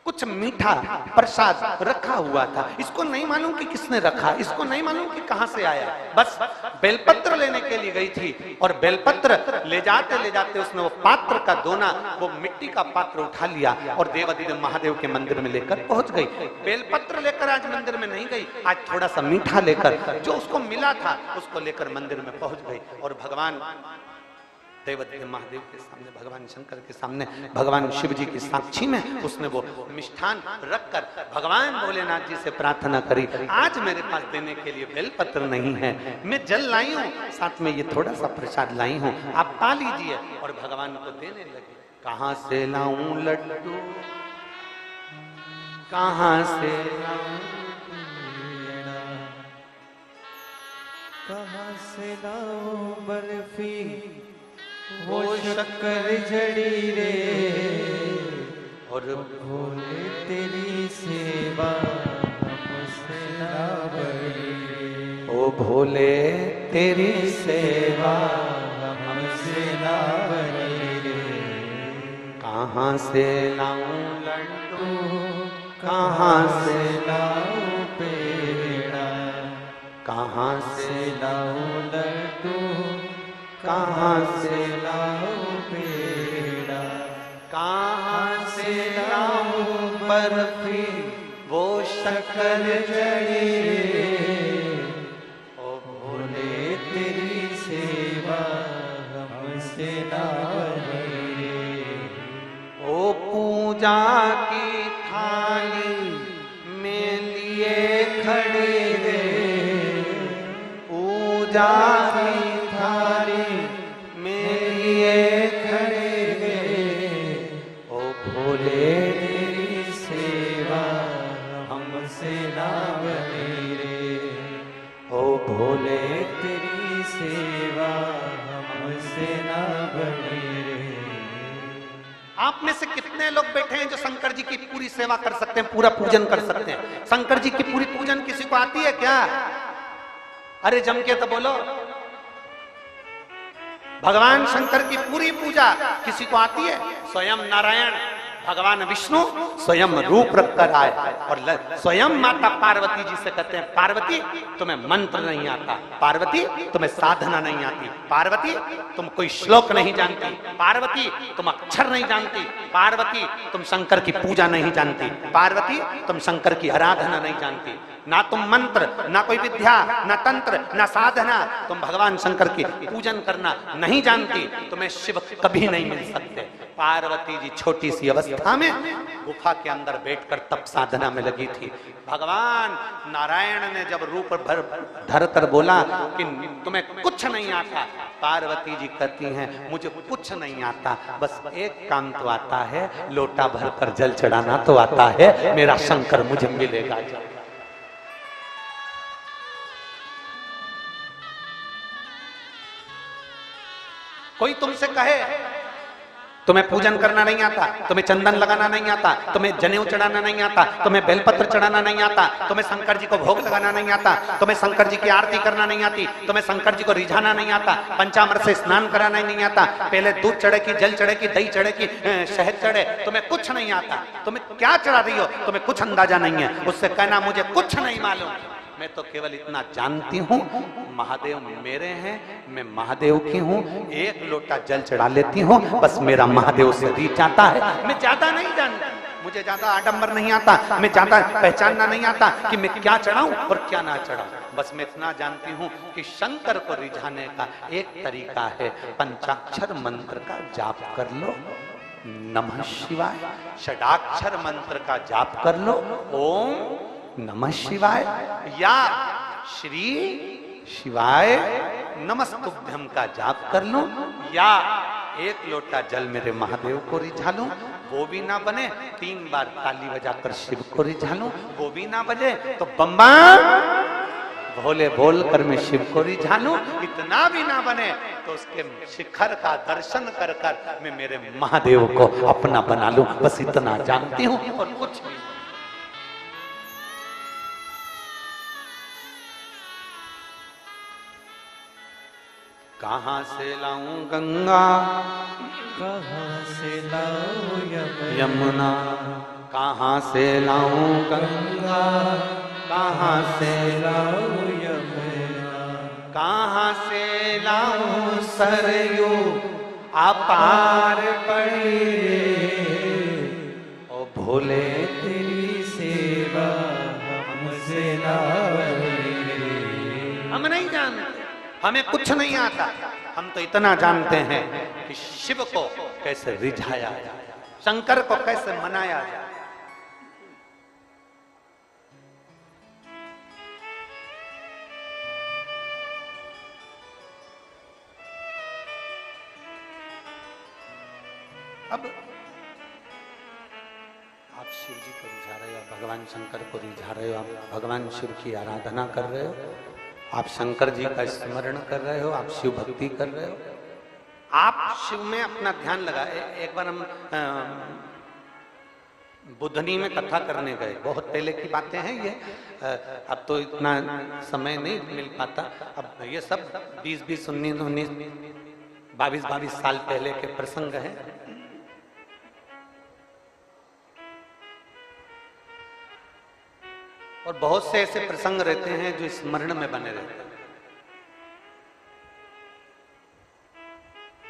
कुछ मीठा प्रसाद रखा हुआ था। इसको नहीं मालूम कि किसने रखा, इसको नहीं मालूम कि कहां से आया। बस बेलपत्र लेने के लिए गई थी, और बेलपत्र ले जाते उसने वो पात्र का दोना, वो मिट्टी का पात्र उठा लिया और देवादिदेव महादेव के मंदिर में लेकर पहुंच गई। बेलपत्र लेकर आज मंदिर में नहीं गई, आज थोड़ा सा मीठा लेकर, जो उसको मिला था उसको लेकर मंदिर में पहुंच गई। और भगवान देवादिदेव महादेव के सामने, भगवान शंकर के सामने, भगवान शिव जी की साक्षी में उसने वो मिष्ठान रखकर भगवान भोलेनाथ जी से प्रार्थना करी, आज मेरे पास देने के लिए बेलपत्र नहीं है, मैं जल लाई हूँ, साथ में ये थोड़ा सा प्रसाद लाई हूँ, आप पा लीजिए। और भगवान को देने लगे। कहाँ से लाऊं लड्डू, कहाँ से
कहाँ से लाऊं बर्फी, वो शक्कर जड़ी रे,
और
भोले तेरी सेवा हमसे ना बड़ी।
ओ भोले तेरी सेवा
हमसे ना बड़ी रे।
कहाँ से लाऊं लड्डू,
कहाँ से लाऊं पेड़ा,
कहाँ
से लाऊं लड्डू,
कहाँ से
लाऊं पेड़ा,
कहाँ से
लाऊं शक्कर चढ़ी रे, ओ भोले तेरी सेवा हमसे ना बने रे।
ओ पूजा की थाली में लिए खड़े रे, पूजा की थाली में लिए खड़े रे,
ओ भोले तेरी सेवा हमसे ना बने रे, ओ भोले तेरी सेवा हमसे ना बने रे।
आप में से कितने लोग बैठे हैं जो शंकर जी की पूरी सेवा कर सकते हैं, पूरा पूजन कर सकते हैं? शंकर जी की पूरी पूजन किसी को आती है क्या? अरे जम के तो बोलो। भगवान शंकर की पूरी पूजा किसी को आती है? स्वयं नारायण भगवान विष्णु स्वयं रूप रखकर आए और स्वयं माता पार्वती जी से कहते हैं, पार्वती तुम्हें मंत्र नहीं आता, पार्वती तुम्हें साधना नहीं आती, पार्वती तुम कोई श्लोक नहीं जानती, पार्वती तुम अक्षर नहीं जानती, पार्वती तुम शंकर की पूजा नहीं जानती, पार्वती तुम शंकर की आराधना नहीं जानती, ना तुम मंत्र, ना कोई विद्या, ना तंत्र, ना साधना, तुम भगवान शंकर की पूजन करना नहीं जानती, तुम्हें शिव कभी नहीं मिल सकते। पार्वती जी छोटी सी अवस्था में गुफा के अंदर बैठकर तप साधना में लगी थी। भगवान नारायण ने जब रूप धर कर बोला कि तुम्हें कुछ नहीं आता, पार्वती जी कहती हैं मुझे कुछ नहीं आता, बस एक काम तो आता है, लोटा भर कर जल चढ़ाना तो आता है, मेरा शंकर मुझे मिलेगा। कोई तुमसे कहे तुम्हें पूजन करना नहीं आता, तुम्हें चंदन लगाना नहीं आता, तुम्हें जनेऊ चढ़ाना नहीं आता, तुम्हें बेलपत्र चढ़ाना नहीं आता, तुम्हें शंकर जी को भोग लगाना नहीं आता, तुम्हें शंकर जी की आरती करना नहीं आती, तुम्हें शंकर जी को रिझाना नहीं आता, पंचामृत से स्नान कराना नहीं आता, पहले दूध चढ़े की, जल चढ़े की, दही चढ़े की, शहद चढ़े, तुम्हें कुछ नहीं आता, तुम्हें क्या चढ़ा रही हो, तुम्हें कुछ अंदाजा नहीं है। उससे कहना मुझे कुछ नहीं मालूम, मैं तो केवल इतना जानती हूँ महादेव मेरे हैं, मैं महादेव की हूँ, एक लोटा जल चढ़ा लेती हूँ, बस मेरा महादेव से रीच जाता है। मैं ज्यादा नहीं जानती, मुझे ज्यादा आडंबर नहीं आता, मैं ज्यादा पहचानना नहीं आता कि मैं क्या चढ़ाऊं और क्या ना चढ़ाऊं। बस मैं इतना जानती हूँ कि शंकर को रिझाने का एक तरीका है, पंचाक्षर मंत्र का जाप कर लो, नमः शिवाय, षडाक्षर मंत्र का जाप कर लो, ओम नमः शिवाय, या श्री शिवाय नमस्तुभ्यम का जाप कर लूं, या एक लोटा जल मेरे महादेव को रिझा लूं, वो भी ना बने 3 बार ताली बजाकर शिव को रिझा लूं, वो भी ना बजे तो बम्बा भोले बोल कर मैं शिव को रिझा लूं, इतना भी ना बने तो उसके शिखर का दर्शन कर कर मैं मेरे महादेव को अपना बना लूं। बस इतना जानती हूं और कुछ नहीं। कहाँ से लाऊं गंगा,
कहाँ से लाऊं
यमुना, कहाँ से लाऊं गंगा, कहाँ से
लाऊं यमुना,
कहाँ से लाऊं सरयू अपार पड़ी रे, ओ भोले
तेरी सेवा हमसे ना बने रे।
हम नहीं जानते, हमें कुछ नहीं आता, हम तो इतना जानते हैं कि शिव को कैसे रिझाया जाए, शंकर को कैसे मनाया जाए। अब आप शिव जी को रिझा रहे हो, भगवान शंकर को रिझा रहे हो, आप भगवान शिव की आराधना कर रहे हो, आप शंकर जी का स्मरण कर रहे हो, आप शिव भक्ति कर रहे हो, आप शिव में अपना ध्यान लगाए। एक बार हम बुधनी में कथा करने गए, बहुत पहले की बातें हैं ये, अब तो इतना समय नहीं मिल पाता, अब ये सब 20-20, 19-19, 22-22 साल पहले के प्रसंग हैं। और बहुत से ऐसे प्रसंग रहते हैं जो स्मरण में बने रहते हैं।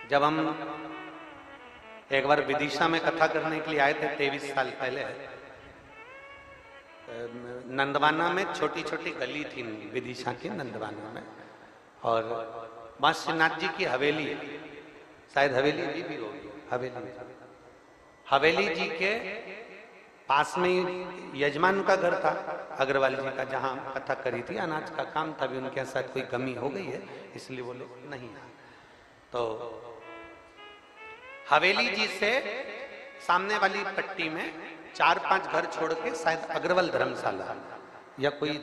जब हम एक बार विदिशा में कथा करने के लिए आए थे 23 साल पहले, नंदवाना में छोटी छोटी गली थी विदिशा की नंदवाना में, और वहां श्रीनाथ जी की हवेली है, शायद हवेली अभी भी होगी, हवेली जी के पास में ही यजमान का घर था अग्रवाल जी का, जहां कथा करी थी, अनाज का काम था, भी उनके साथ कोई कमी हो गई है इसलिए वो लोग नहीं आए। तो हवेली जी से सामने वाली पट्टी में 4-5 घर छोड़ के शायद अग्रवाल धर्मशाला या कोई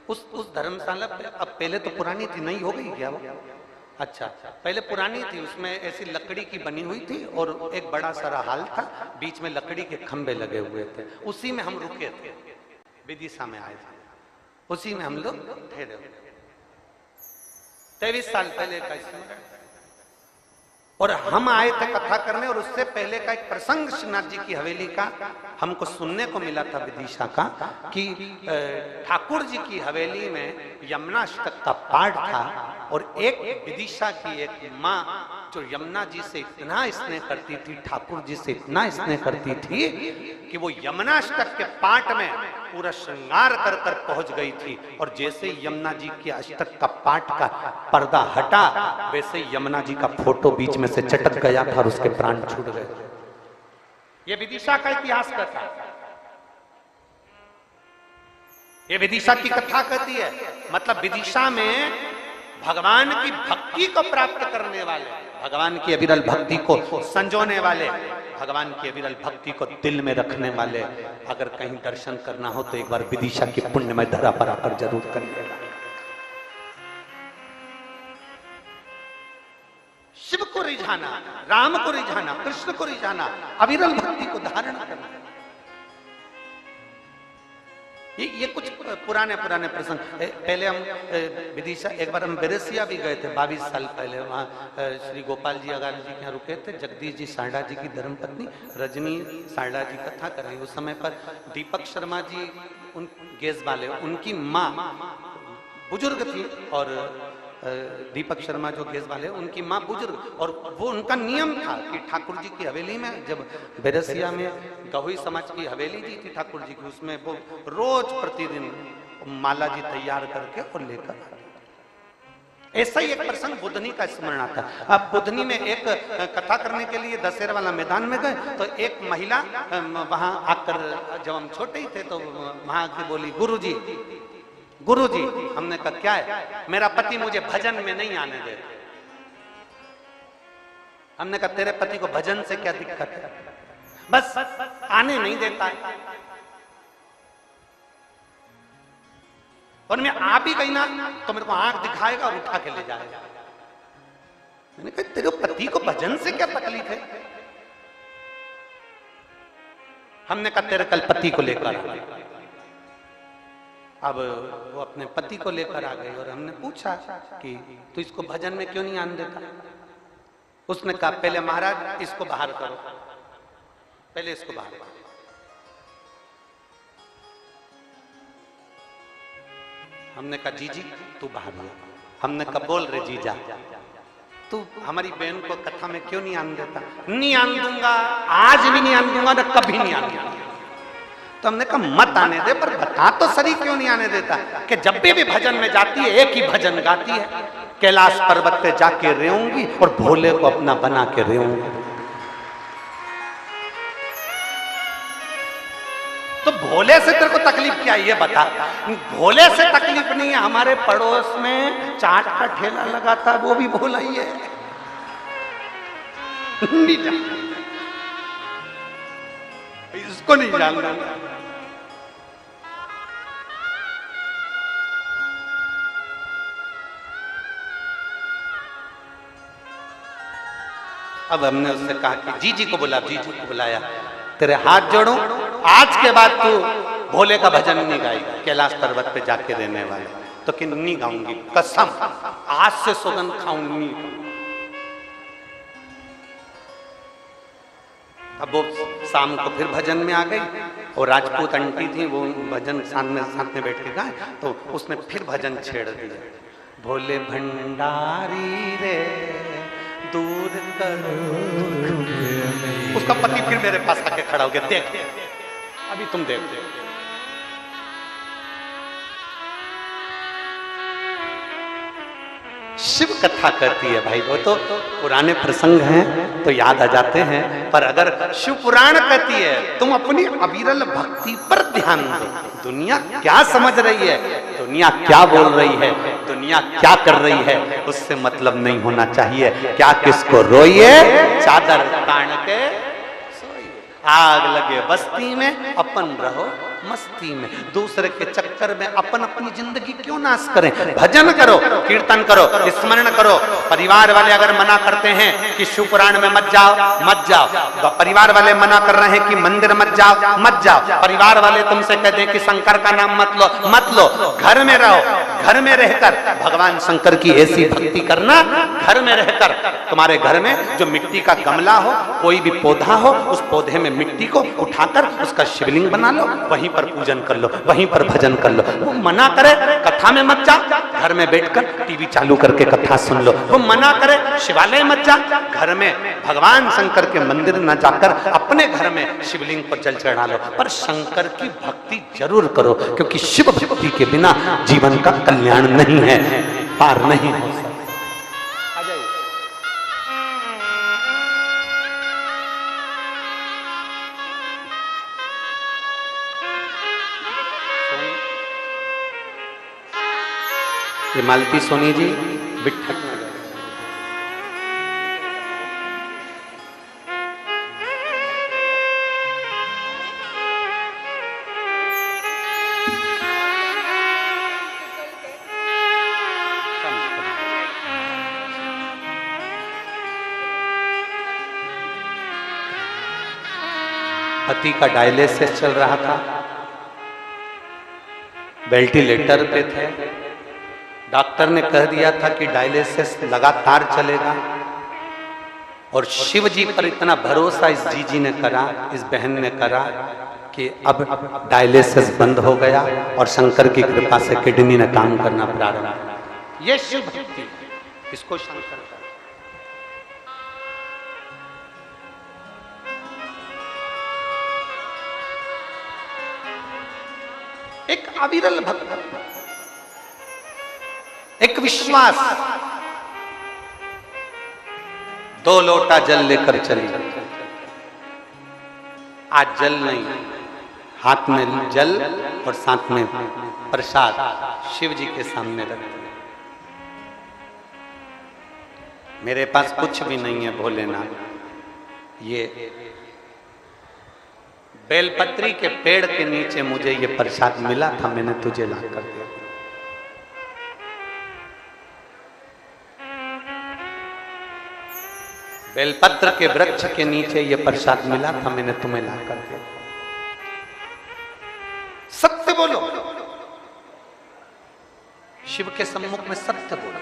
उस धर्मशाला पे, अब पहले तो पुरानी थी, नहीं हो गई क्या वो? अच्छा, पहले पुरानी थी, उसमें ऐसी लकड़ी की बनी हुई थी और एक बड़ा सारा हॉल था, बीच में लकड़ी के खंबे लगे हुए थे, उसी में हम रुके थे, विदिशा में आए थे, उसी में हम लोग ठहरे। 23 साल पहले का स्मरण, और हम आए थे कथा करने, और उससे पहले का एक प्रसंग श्रीनाथ जी की हवेली का हमको सुनने को मिला था विदिशा का, कि ठाकुर जी की हवेली में यमुनाष्टक का पाठ था, और एक विदिशा की एक माँ जो यमुना जी से इतना स्नेह करती थी, ठाकुर जी से इतना स्नेह करती थी कि वो यमुनाष्टक के पाठ में पूरा श्रृंगार कर कर पहुंच गई थी, और जैसे यमुना जी के अष्टक का पाठ का पर्दा हटा, वैसे यमुना जी का फोटो बीच में से चटक गया था और उसके प्राण छूट गए। ये विदिशा का इतिहास कहता है, ये विदिशा की कथा कहती है, मतलब विदिशा में भगवान की भक्ति को प्राप्त करने वाले, भगवान की अविरल भक्ति को संजोने वाले, भगवान की अविरल भक्ति को दिल में रखने वाले, अगर कहीं दर्शन करना हो तो एक बार विदिशा की पुण्यमय धरा पर आकर जरूर करिएगा। शिव को रिझाना, राम को रिझाना, कृष्ण को रिझाना, अविरल भक्ति को धारण करना, ये कुछ पुराने प्रसंग। पहले हम विदिशा, एक बार हम बेरेसिया भी गए थे 22 साल पहले, वहाँ श्री गोपाल जी अगाल जी के यहाँ रुके थे, जगदीश जी सारडा जी की धर्मपत्नी रजनी सारडा जी कथा कर रही, उस समय पर दीपक शर्मा जी उन गेज वाले, उनकी माँ बुजुर्ग थी, और दीपक शर्मा जो गेज वाले उनकी माँ बुजुर्ग, और वो उनका नियम था कि ठाकुर जी की हवेली में, जब बेरसिया में गहुई समाज की हवेली जी थी ठाकुर जी की, उसमें वो रोज प्रतिदिन माला जी तैयार करके और लेकर। ऐसा ही एक प्रसंग बुधनी का स्मरण आता है। अब बुधनी में एक कथा करने के लिए दशहरा वाला मैदान में गए, तो एक महिला वहां आकर, जब हम छोटे ही थे तो वहां की बोली, गुरुजी, हमने कहा क्या है? मेरा पति मुझे भजन में नहीं आने देता। हमने कहा तेरे पति को भजन से क्या दिक्कत है? बस आने नहीं देता है, और मैं आ भी गई ना तो मेरे को आंख दिखाएगा और उठा के ले जाएगा। मैंने कहा तेरे पति को भजन से क्या तकलीफ है? हमने कहा तेरे कल पति को लेकर। अब वो अपने पति को लेकर आ गई, और हमने पूछा कि तू इसको भजन में क्यों नहीं आने देता? उसने कहा पहले महाराज इसको बाहर करो, पहले इसको बाहर करो। हमने कहा जीजी तू बाहर हो। हमने कहा बोल रे जीजा, तू हमारी बहन को कथा में क्यों नहीं आने देता? नहीं आने दूंगा, आज भी नहीं आने दूंगा, ना कभी नहीं आने दूंगा। तो हमने कहा मत आने दे, पर बता तो सही क्यों नहीं आने देता? कि जब भी भजन में जाती है एक ही भजन गाती है, कैलाश पर्वत पे जाके रेऊंगी और भोले को अपना बना के रेऊंगी। तो भोले से तेरे को तकलीफ क्या है ये बता? भोले से तकलीफ नहीं है, हमारे पड़ोस में चाट का ठेला लगा था, वो भी भोला ही है। नहीं जानता, इसको नहीं जानना। अब हमने उससे कहा कि जीजी को बुला, जीजी को बुलाया, तेरे हाथ जोड़ूं, आज के बाद तू भोले का भजन नहीं गाएगी कैलाश पर्वत पे जाके रहने वाले। तो कि नहीं गाऊंगी, कसम, आज से सौगंध खाऊंगी। अब वो शाम को फिर भजन में आ गई, और राजपूत आंटी थी, वो भजन साथ में बैठ के गाए, तो उसने फिर भजन छेड़ दिया, भोले भंडारी रे दूर करो। उसका पति फिर मेरे पास आके खड़ा हो गया, देख अभी तुम देख, शिव कथा कहती है भाई। वो तो पुराने प्रसंग हैं तो याद आ जाते हैं, पर अगर शिव पुराण कहती है तुम अपनी अविरल भक्ति पर ध्यान दो। दुनिया क्या समझ रही है, दुनिया क्या बोल रही है, दुनिया क्या कर रही है, उससे मतलब नहीं होना चाहिए। क्या किसको रोइए, चादर तान के आग लगे बस्ती में, अपन रहो मस्ती में। दूसरे के चक्कर में अपन अपनी जिंदगी क्यों नाश करें। भजन करो, कीर्तन करो, स्मरण करो। परिवार वाले अगर मना करते हैं कि शिव पुराण में मत जाओ, मत जाओ। परिवार वाले मना कर रहे हैं कि मंदिर मत जाओ, मत जाओ। परिवार वाले तुमसे कहते हैं कि शंकर का नाम मत लो, मत लो। घर में रहो, घर में रहकर भगवान शंकर की ऐसी भक्ति करना। घर में रहकर तुम्हारे घर में जो मिट्टी का गमला हो, कोई भी पौधा हो, उस पौधे में मिट्टी को उठाकर उसका शिवलिंग बना लो, वहीं पर पूजन कर लो, वहीं पर भजन कर लो। वो मना करे कथा में मत जा, घर में बैठकर टीवी चालू करके कथा सुन लो। वो मना करे शिवालय मत जा, घर में भगवान शंकर के मंदिर न जाकर अपने घर में शिवलिंग पर जल चढ़ा लो। पर शंकर की भक्ति जरूर करो, क्योंकि शिव भक्ति के बिना जीवन का कल्याण नहीं है, पार नहीं हो सकता। ये मालती सोनी जी बिठक में गए। पति का डायलिसिस चल रहा था, वेंटिलेटर पे थे। डॉक्टर ने कह दिया था कि डायलिसिस लगातार चलेगा, और शिव जी पर इतना भरोसा इस जीजी ने करा, इस बहन ने करा कि अब डायलिसिस बंद हो गया और शंकर की कृपा से किडनी ने काम करना प्रारंभ किया। ये शिव भक्ति, इसको शंकर का। एक अविरल भक्त, एक विश्वास। 2 लोटा जल लेकर चली। आज जल नहीं, हाथ में जल और साथ में प्रसाद शिव जी के सामने रख दिया। मेरे पास कुछ भी नहीं है भोलेनाथ, ये बेलपत्री के पेड़ के नीचे मुझे ये प्रसाद मिला था, मैंने तुझे ला कर दिया। बेलपत्र के वृक्ष के नीचे ये प्रसाद मिला था, मैंने तुम्हें ला कर दिया। सत्य बोलो, शिव के सम्मुख में सत्य बोलो।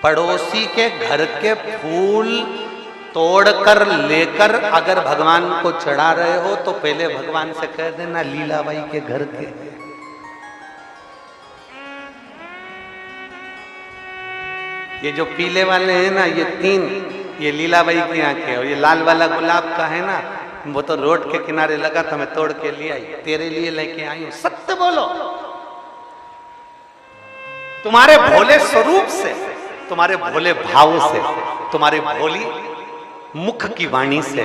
पड़ोसी के घर के फूल तोड़कर लेकर अगर भगवान को चढ़ा रहे हो तो पहले भगवान से कह देना लीलाबाई के घर के। ये जो पीले वाले हैं ना, ये 3, ये लीलाबाई की आंखें, और ये लाल वाला गुलाब का है ना, वो तो रोड के किनारे लगा था, मैं तोड़ के ले आई, तेरे लिए लेके आई हूं। सत्य बोलो। तुम्हारे भोले स्वरूप से, तुम्हारे भोले भाव से, तुम्हारे भोली मुख की वाणी से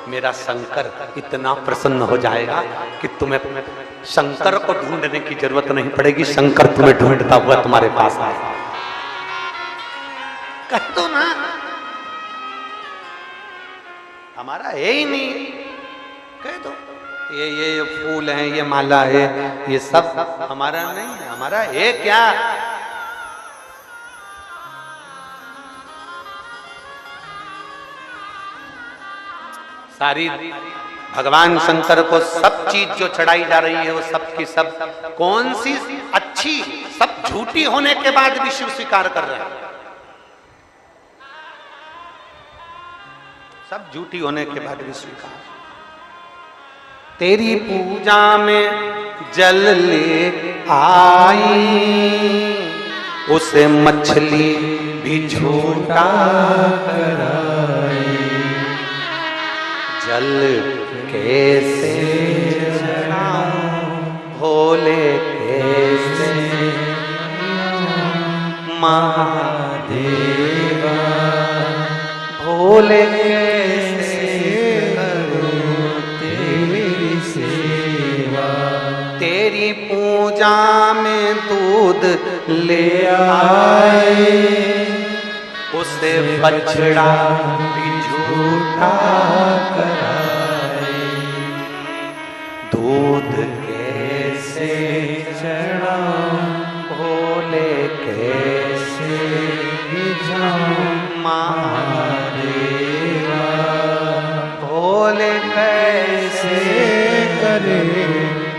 मेरा शंकर इतना प्रसन्न हो जाएगा कि तुम्हें शंकर को ढूंढने की जरूरत नहीं पड़ेगी, शंकर तुम्हें ढूंढता हुआ तुम्हारे पास आएगा। कह दो ना, हमारा है ही नहीं, कह दो ये फूल है, ये माला है, ये सब हमारा नहीं है। हमारा है क्या? सारी भगवान शंकर को सब चीज जो चढ़ाई जा रही है वो सब की सब कौन सी अच्छी, सब झूठी होने के बाद भी शिव स्वीकार कर रहे हैं। सब झूठी होने के बाद भी स्वीकार। तेरी पूजा में जल ले आई, उसे मछली भी झूठा कराई। जल कैसे चढ़ाऊं भोले कैसे, महादेवा भोले कैसे करूं
तेरी सेवा।
तेरी पूजा में दूध ले
आए
उसे बछड़ा भी झूठा
कराए।
दूध कैसे
चढ़ाऊं
भोले कैसे
भिजाऊं
महादेवा भोले कैसे
करे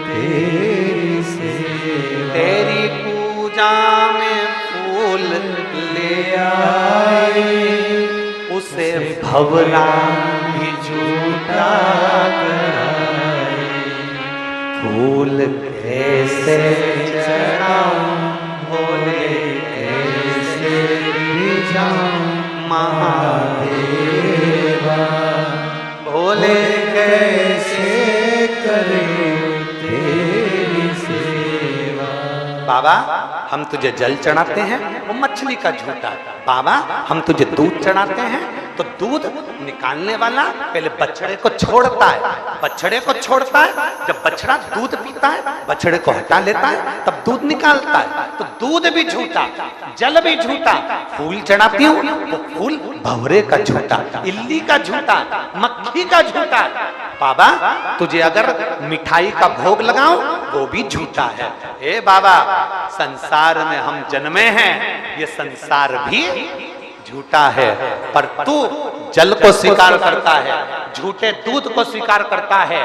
तेरी सेवा।
तेरी पूजा में फूल ले
आए
उसे भवरा भी झूठा
कराए।
फूल कैसे
चढ़ाऊं भोले कैसे भिजाऊं
महादेवा भोले
कैसे करे तेरी सेवा।
बाबा हम तुझे जल चढ़ाते हैं वो मछली का झूठा। बाबा हम तुझे दूध चढ़ाते हैं तो दूध निकालने वाला पहले बछड़े को छोड़ता है। बछड़े को छोड़ता है, जब बछड़ा दूध पीता है बछड़े को हटा लेता है तब दूध निकालता है। तो दूध भी झूठा, जल भी झूठा। फूल चढ़ाती हूँ वो फूल भंवरे का झूठा, इल्ली का झूठा, मक्खी का झूठा। बाबा तुझे अगर मिठाई का भोग लगाऊं वो भी झूठा है। हे बाबा संसार में हम जन्मे हैं, ये संसार भी झूठा है। पर तू जल को स्वीकार करता है, झूठे दूध को स्वीकार करता है,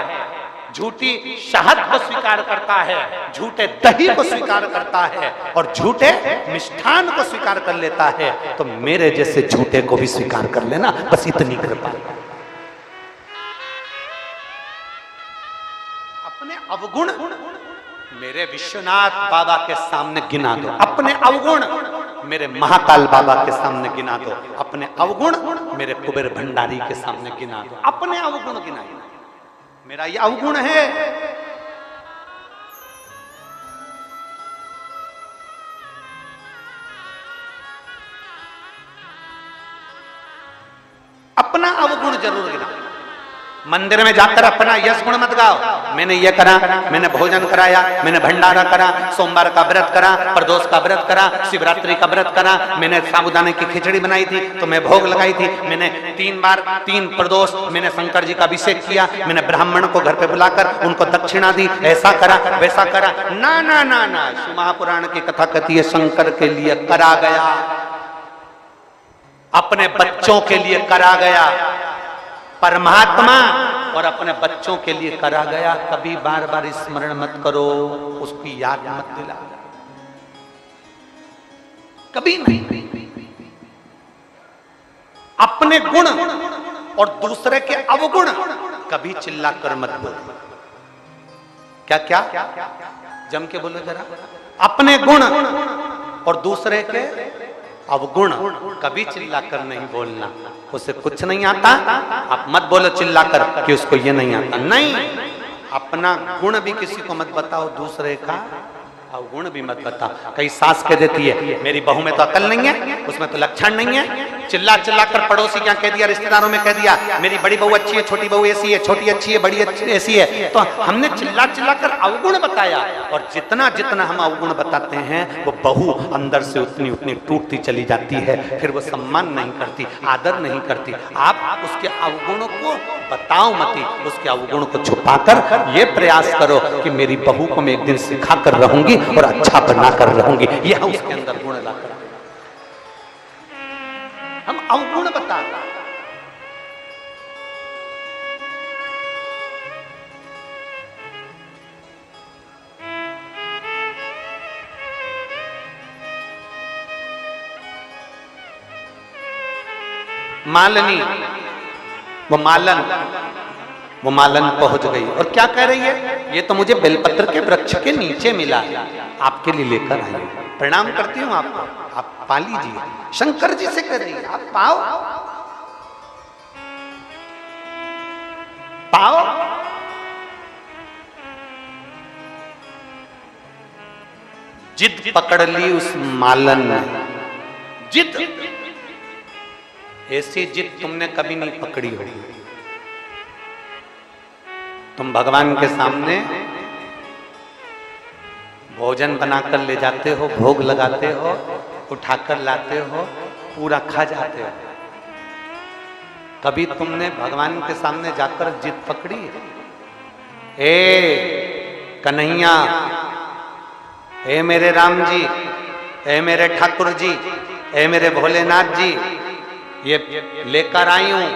झूठी शहद को स्वीकार करता है, झूठे दही को स्वीकार करता है और झूठे मिष्ठान को स्वीकार कर लेता है। तो मेरे जैसे झूठे को भी स्वीकार कर लेना, बस इतनी कृपा। अपने अवगुण मेरे विश्वनाथ बाबा के सामने गिना दो। अपने अवगुण मेरे महाकाल बाबा के सामने गिना दो। अपने अवगुण मेरे कुबेर भंडारी के सामने गिना दो। अपने अवगुण गिनाइए। मेरा ये अवगुण है। अपना अवगुण जरूर गिनाओ। मंदिर में जाकर अपना यश गुण मत गाओ। मैंने ये करा, मैंने भोजन कराया, मैंने भंडारा करा, सोमवार का व्रत करा, प्रदोष का व्रत करा, शिवरात्रि का व्रत करा, मैंने साबूदाने की खिचड़ी बनाई थी तो मैं भोग लगाई थी, मैंने 3 बार 3 प्रदोष मैंने शंकर जी का अभिषेक किया, मैंने ब्राह्मण को घर पे बुलाकर उनको दक्षिणा दी, ऐसा करा वैसा करा। ना ना ना ना, शिव महापुराण की कथा कहती है शंकर के लिए करा गया, अपने बच्चों के लिए करा गया। परमात्मा और अपने बच्चों के लिए करा गया। कभी बार बार स्मरण मत करो, उसकी याद मत दिला, कभी नहीं। अपने गुण और दूसरे के अवगुण कभी चिल्लाकर मत बोलो। क्या क्या जम के बोलो जरा। अपने गुण और दूसरे के अवगुण कभी चिल्लाकर नहीं बोलना। उसे कुछ नहीं आता, आप मत बोलो चिल्लाकर कि उसको ये नहीं आता। नहीं, अपना गुण भी किसी को मत बताओ, दूसरे का अवगुण भी मत बताओ। कई सास कह देती है मेरी बहू में तो अकल नहीं है, उसमें तो लक्षण नहीं है। चिल्ला चिल्ला कर पड़ोसी क्या कह दिया, रिश्तेदारों में कह दिया मेरी बड़ी बहू अच्छी है, छोटी बहू ऐसी है, छोटी अच्छी है, बड़ी अच्छी ऐसी है। तो हमने चिल्ला चिल्ला कर अवगुण बताया। और जितना जितना हम अवगुण बताते हैं वो बहू अंदर से उतनी उतनी टूटती चली जाती है। फिर वो सम्मान नहीं करती, आदर नहीं करती। आप उसके अवगुणों को बताओ मत, उसके अवगुण को छुपाकर ये प्रयास करो कि मेरी बहू को मैं एक दिन सिखा कर रहूंगी और अच्छा बनाकर रहूंगी। यह उसके अंदर गुण लाकर हम अवगुण बता रहे हैं। मालनी वो मालन पहुंच गई और क्या कह रही है, ये तो मुझे बेलपत्र के वृक्ष के नीचे मिला, आपके लिए लेकर आई। प्रणाम करती हूँ आपको, आप पा लीजिए। शंकर जी से कह रही है आप पाओ पाओ। जिद पकड़ ली उस मालन ने, जिद, ऐसी जिद तुमने कभी नहीं पकड़ी होगी। तुम भगवान के सामने भोजन बनाकर ले जाते हो, भोग लगाते हो, उठाकर लाते हो, पूरा खा जाते हो। कभी तुमने भगवान के सामने जाकर जिद पकड़ी? ए कन्हैया, ए मेरे राम जी, ए मेरे ठाकुर जी, ए मेरे भोलेनाथ जी, ये लेकर आई हूं,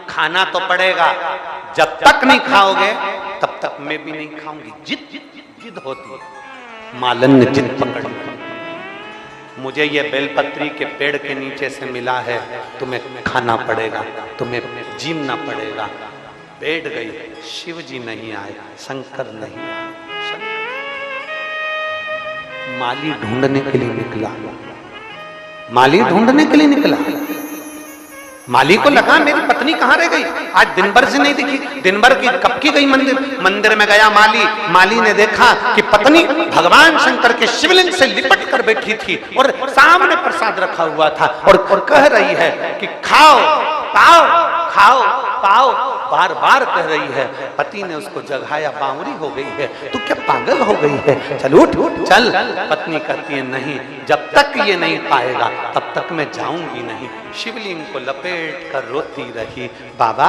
खाना तो पड़ेगा। जब तक नहीं खाओगे तब तक मैं भी नहीं खाऊंगी। जिद जिद होती है। मालन ने जिद पकड़ी, मुझे ये बेलपत्री के पेड़ के नीचे से मिला है, तुम्हें खाना पड़ेगा, तुम्हें जीना पड़ेगा। बैठ गई। शिव जी नहीं आए, शंकर नहीं आए। माली ढूंढने के लिए निकला, माली ढूंढने के लिए निकला। माली को लगा मेरी पत्नी कहां रह गई, आज दिन भर से नहीं दिखी। दिन भर की कब की गई मंदिर? मंदिर में गया माली। माली ने देखा कि पत्नी भगवान शंकर के शिवलिंग से लिपट कर बैठी थी और सामने प्रसाद रखा हुआ था और कह रही है कि खाओ पाओ, खाओ पाओ, बार बार कह रही है। पति ने उसको जगाया, बावरी हो गई है, तू क्या पागल हो गई है, चल उठ चल। पत्नी कहती है नहीं, जब तक ये नहीं पाएगा तब तक मैं जाऊंगी नहीं। शिवलिंग को लपेट कर रोती रही, बाबा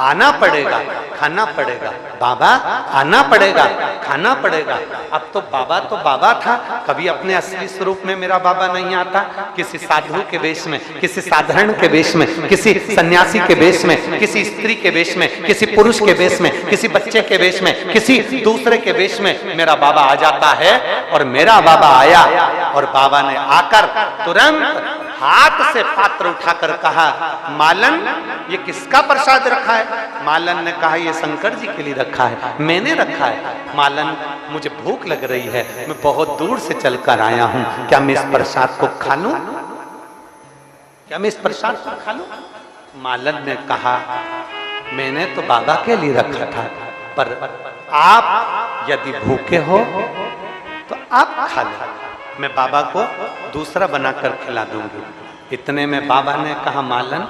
आना पड़ेगा, खाना पड़ेगा, बाबा आना पड़ेगा, खाना पड़ेगा। अब तो बाबा था, कभी अपने असली स्वरूप में मेरा बाबा नहीं आता। किसी साधु के वेश में, किसी साधारण के वेश में, किसी सन्यासी के वेश में, किसी स्त्री के वेश में, किसी पुरुष के वेश में, किसी बच्चे के वेश में, किसी दूसरे के वेश में मेरा बाबा आ जाता है। और मेरा बाबा आया और बाबा ने आकर तुरंत हाथ से पात्र उठाकर कहा, मालन ये किसका प्रसाद रखा है? मालन ने कहा ये शंकर जी के लिए रखा है, मैंने रखा है। मालन मुझे भूख लग रही है, मैं बहुत दूर से चलकर आया हूं, क्या मैं इस प्रसाद को खा लूं? क्या मैं इस प्रसाद को खा लूं? मालन ने कहा मैंने तो बाबा के लिए रखा था, पर आप यदि भूखे हो तो आप खा लो, मैं बाबा को दूसरा बनाकर खिला दूंगी। इतने में बाबा ने कहा मालन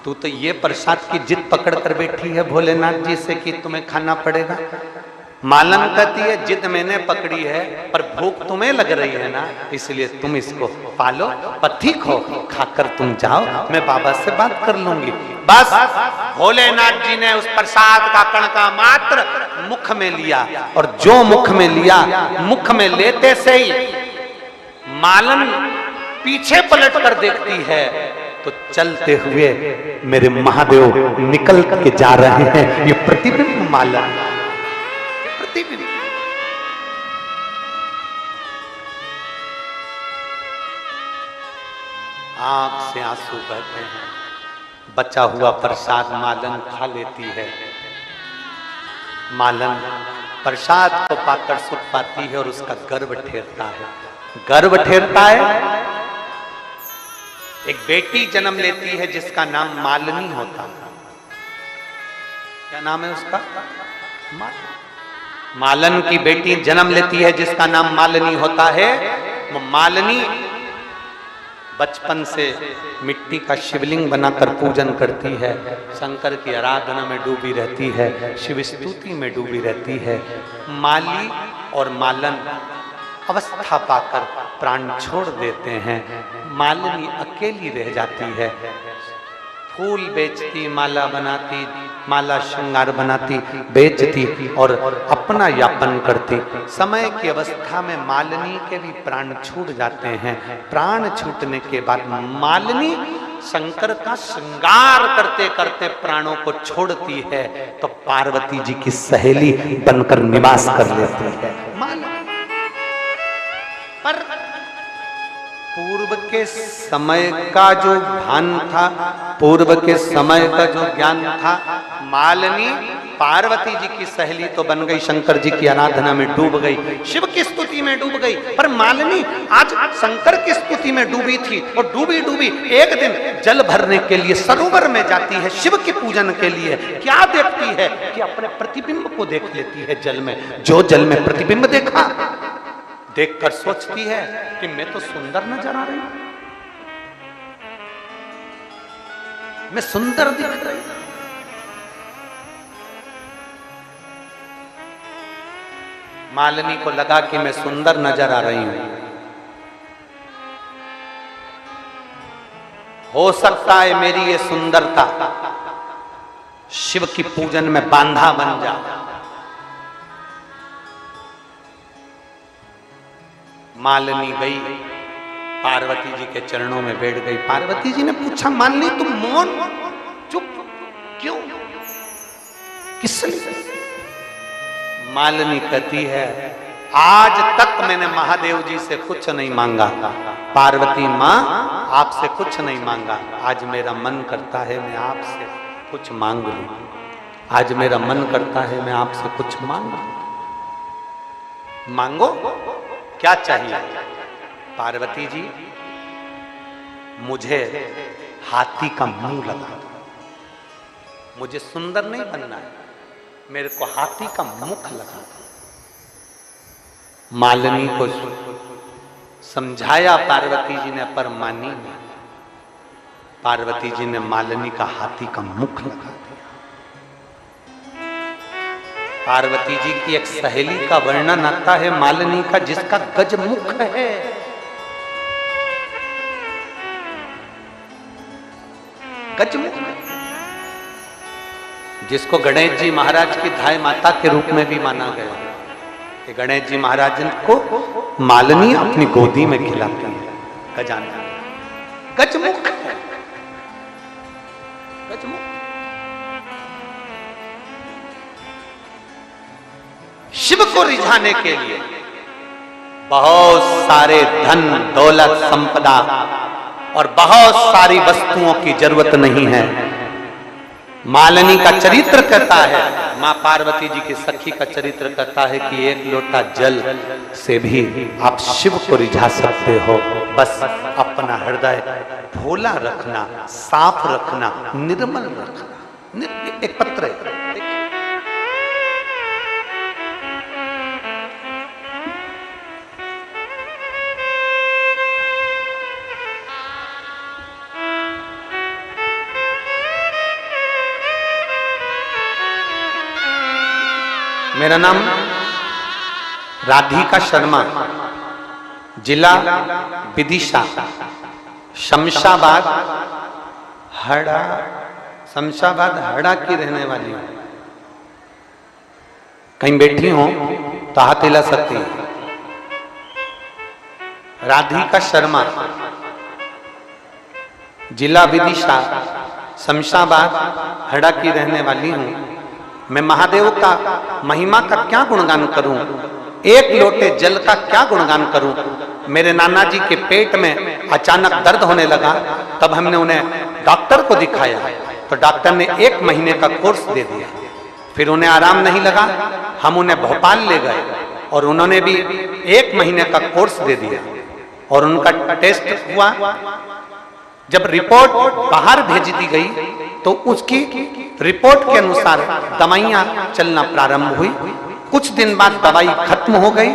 तू तो ये प्रसाद की जिद पकड़ कर बैठी है भोलेनाथ जी से कि तुम्हें खाना पड़ेगा। मालन कहती है जिद मैंने पकड़ी है, पर भूख तुम्हें लग रही है ना, इसलिए तुम इसको पालो, पथिक हो, खाकर तुम जाओ, मैं बाबा से बात कर लूंगी। बस भोलेनाथ जी ने उस प्रसाद का कणका मात्र मुख में लिया, और जो मुख में लिया, मुख में लेते से ही मालन पीछे पलट कर देखती है तो चलते हुए मेरे महादेव निकल के जा रहे हैं। ये प्रतिबिंब मालन, प्रतिबिंब। आंख से आंसू बहते हैं, बचा हुआ प्रसाद मालन खा लेती है। मालन प्रसाद को पाकर सुख पाती है और उसका गर्व ठेरता है, गर्व ठेरता है। एक बेटी जन्म लेती है जिसका नाम मालिनी होता है। क्या नाम है उसका? मालन की बेटी जन्म लेती है जिसका नाम मालिनी होता है। वो मालिनी बचपन से मिट्टी का शिवलिंग बनाकर पूजन करती है, शंकर की आराधना में डूबी रहती है, शिव स्तुति में डूबी रहती है। माली और मालन अवस्था पाकर प्राण छोड़ देते हैं। मालिनी अकेली रह जाती है, फूल बेचती, माला बनाती, माला श्रृंगार बनाती, बेचती और अपना यापन करती। समय की अवस्था में मालिनी के भी प्राण छूट जाते हैं। प्राण छूटने के बाद मालिनी शंकर का श्रृंगार करते करते प्राणों को छोड़ती है, तो पार्वती जी की सहेली बनकर निवास कर लेती है मालिनी। पर पूर्व के समय का जो भान था, पूर्व के समय का जो ज्ञान था, मालिनी पार्वती जी की सहेली तो बन गई, शंकर जी की आराधना में डूब गई, शिव की स्तुति में डूब गई। पर मालिनी आज शंकर की स्तुति में डूबी थी और डूबी डूबी एक दिन जल भरने के लिए सरोवर में जाती है, शिव के पूजन के लिए। क्या देखती है कि अपने प्रतिबिंब को देख लेती है जल में। जो जल में प्रतिबिंब देखा, देखकर सोचती है कि मैं तो सुंदर नजर आ रही हूं, मैं सुंदर दिख रही हूं। मालिनी को लगा कि मैं सुंदर नजर आ रही हूं। हो सकता है मेरी ये सुंदरता शिव की पूजन में बांधा बन जाए। मालिनी गई, पार्वती जी के चरणों में बैठ गई। पार्वती जी ने पूछा, मालिनी तुम मौन चुप क्यों, किस लिए? मालिनी कहती है, आज तक मैंने महादेव जी से कुछ नहीं मांगा, पार्वती माँ आपसे कुछ नहीं मांगा। आज मेरा मन करता है मैं आपसे कुछ मांग लूं। आज मेरा मन करता है मैं आपसे कुछ मांग लूं। मांगो, क्या चाहिए? पार्वती जी मुझे हाथी का मुंह लगा दो। मुझे सुंदर नहीं बनना है, मेरे को हाथी का मुख लगा दो। मालिनी को समझाया पार्वती जी ने, पर मानी नहीं। पार्वती जी ने मालिनी का हाथी का मुख लगा दिया। पार्वती जी की एक सहेली का वर्णन आता है मालिनी का, जिसका गजमुख है। गजमुख, जिसको गणेश जी महाराज की धाय माता के रूप में भी माना गया कि गणेश जी महाराज को मालिनी अपनी गोदी में खिलाती है। गजानन गजमुख है, गजमुख। शिव को रिझाने के लिए बहुत सारे धन दौलत संपदा और बहुत सारी वस्तुओं की जरूरत नहीं है। मालिनी का चरित्र कहता है, मां पार्वती जी की सखी का चरित्र कहता है कि एक लोटा जल से भी आप शिव को रिझा सकते हो। बस अपना हृदय भोला रखना, साफ रखना, निर्मल रखना। एक पत्र है, मेरा नाम राधिका शर्मा, जिला विदिशा, शमशाबाद हड़ा, शमशाबाद हड़ा की रहने वाली हूं। कहीं बैठी हो तो हाथ हिला सकती है। राधिका शर्मा, जिला विदिशा, शमशाबाद हड़ा की रहने वाली हूं। मैं महादेव का महिमा का क्या गुणगान करूं, एक लोटे जल का क्या गुणगान करूं। मेरे नाना जी के पेट में अचानक दर्द होने लगा, तब हमने उन्हें डॉक्टर को दिखाया तो डॉक्टर ने 1 महीने का कोर्स दे दिया। फिर उन्हें आराम नहीं लगा, हम उन्हें भोपाल ले गए और उन्होंने भी 1 महीने का कोर्स दे दिया और उनका टेस्ट हुआ। जब रिपोर्ट बाहर भेज दी गई तो उसकी रिपोर्ट के अनुसार दवाइयां चलना प्रारंभ हुई। कुछ दिन बाद दवाई खत्म हो गई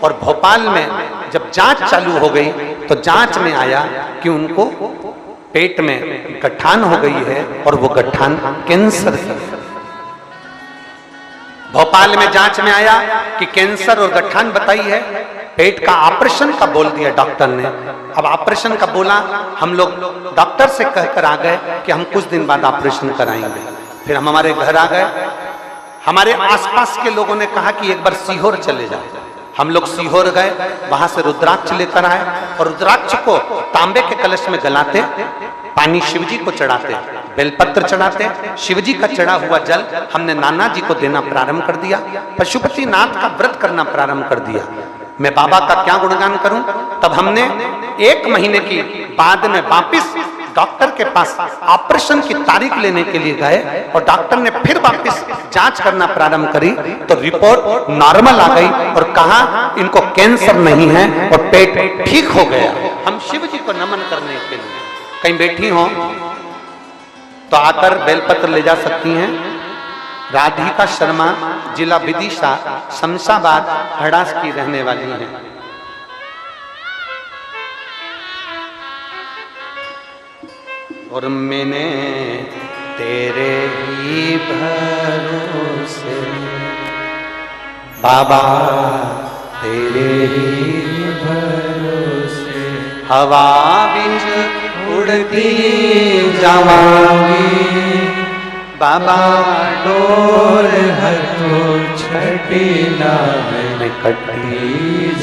और भोपाल में जब जांच चालू हो गई तो जांच में आया कि उनको पेट में गठान हो गई है और वो गठान कैंसर है। भोपाल में जांच में आया कि कैंसर और गठान बताई है। पेट का ऑपरेशन का बोल दिया डॉक्टर ने। अब ऑपरेशन का बोला, हम लोग डॉक्टर से कहकर आ गए कि हम कुछ दिन बाद ऑपरेशन कराएंगे। फिर हम हमारे घर आ गए। हमारे आसपास के लोगों ने कहा कि एक बार सीहोर चले जाओ। हम लोग सीहोर गए, वहां से रुद्राक्ष लेकर आए और रुद्राक्ष को तांबे के कलश में गलाते, पानी शिवजी को चढ़ाते, बेलपत्र चढ़ाते। शिवजी का चढ़ा हुआ जल हमने नाना जी को देना प्रारंभ कर दिया। पशुपति नाथ का व्रत करना प्रारंभ कर दिया। मैं बाबा का क्या गुणगान करूं। तब हमने 1 महीने की बाद में वापिस डॉक्टर के पास ऑपरेशन की तारीख लेने के लिए गए और डॉक्टर ने फिर वापिस जांच करना प्रारंभ करी तो रिपोर्ट नॉर्मल आ गई और कहा इनको कैंसर नहीं है और पेट ठीक हो गया। हम शिव जी को नमन करने के लिए कहीं बैठी हो तो आकर बेलपत्र ले जा सकती हैं। राधिका शर्मा, जिला विदिशा, शमशाबाद हड़ास की रहने वाली हैं। और मैंने तेरे ही भरोसे बाबा तेरे ही
भरोसे
हवा बिच उड़ती
जावांगी
बाबा
डोर हथों छठी नाम कटी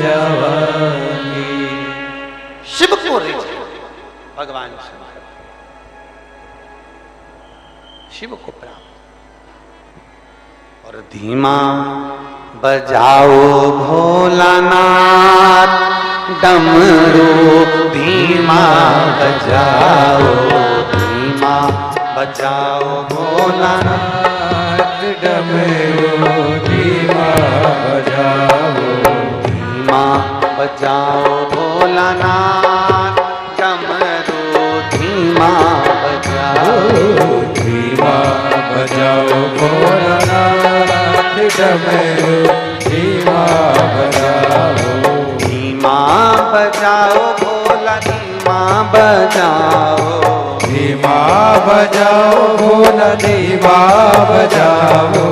जावांगी।
शिव को रिझे भगवान शिव को प्राप्त और धीमा बजाओ भोलानाथ डमरू धीमा बजाओ धीमा बजाओ भोलानाथ
डमरू धीमा बजाओ
धीमा बजाओ भोलानाथ डमरू धीमा बजाओ
धीमा बजाओ भोलानाथ डमरू धीमा बजाओ
धीमा बजाओ भोला धीमा बजाओ
धीमा बजाओ भोला धीमा बजाओ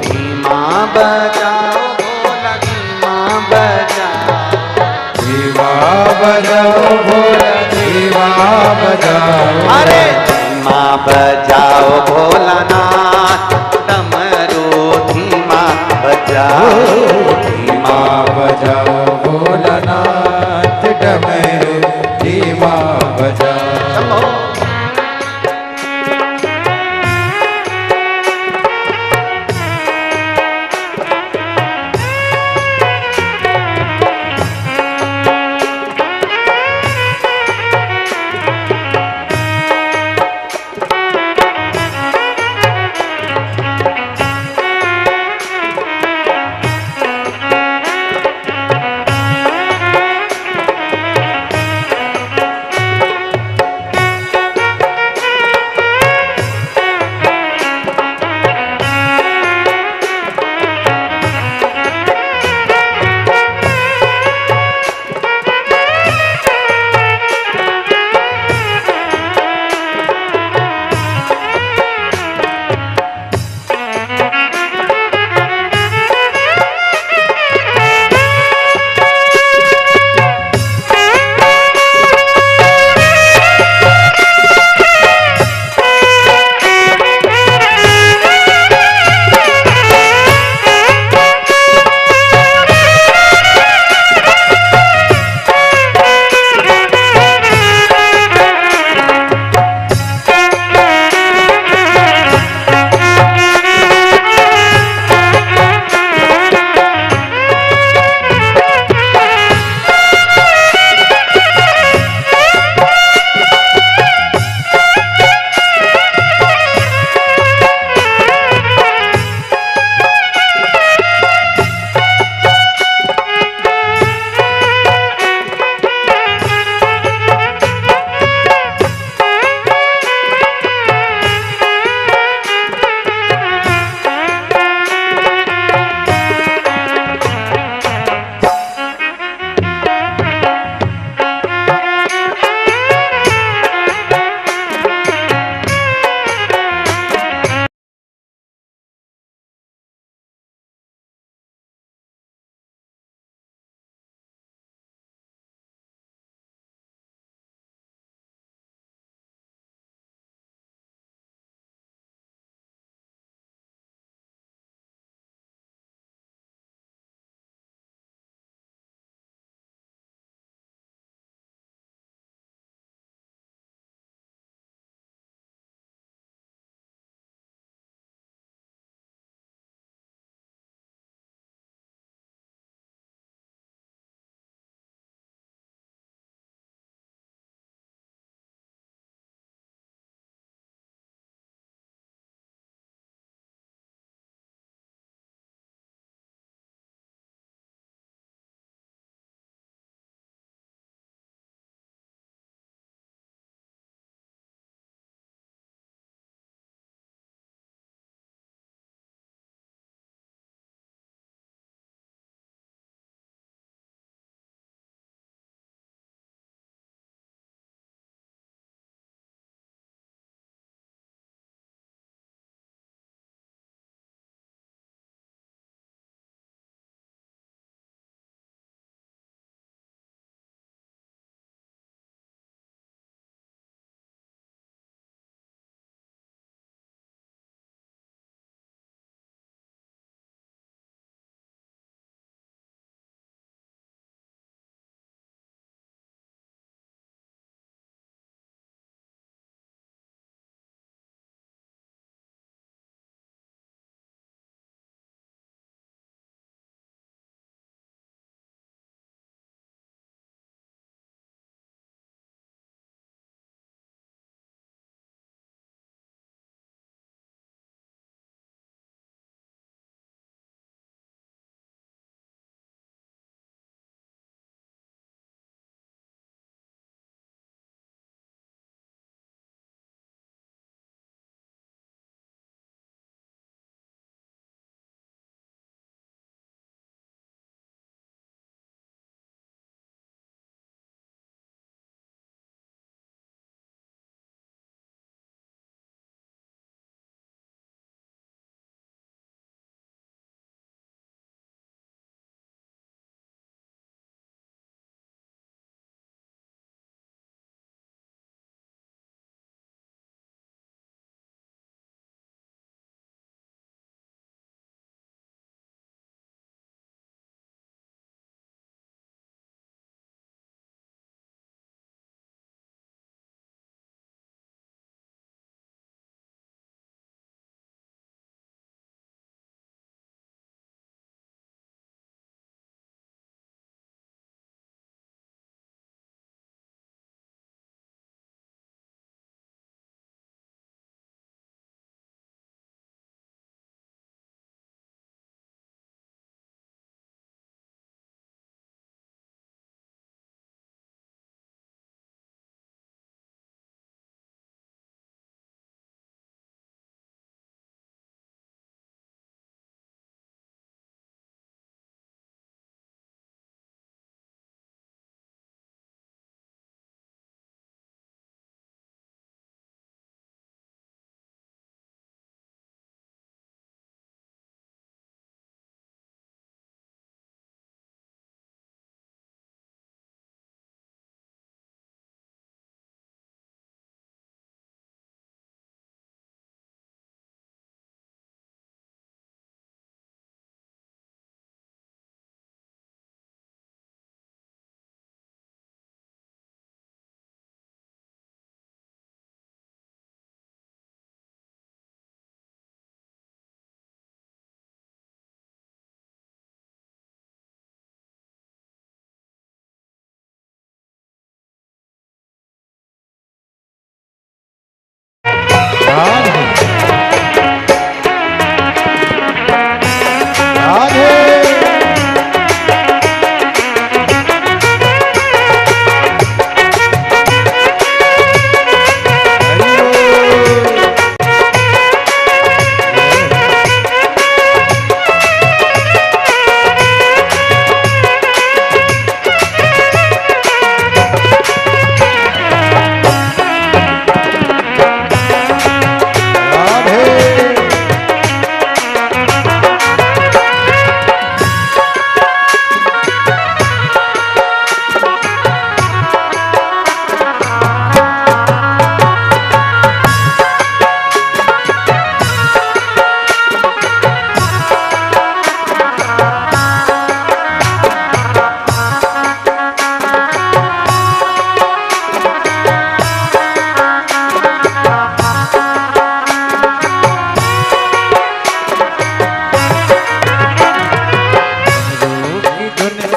धीमा बजाओ भोला धीमा बजाओ
धीमा बजाओ भोला धीमा बजाओ
अरे धीमा बजाओ भोलानाथ डमरू धीमा बजाओ
धीमा बजाओ भोलानाथ डमरू धीमा बजाओ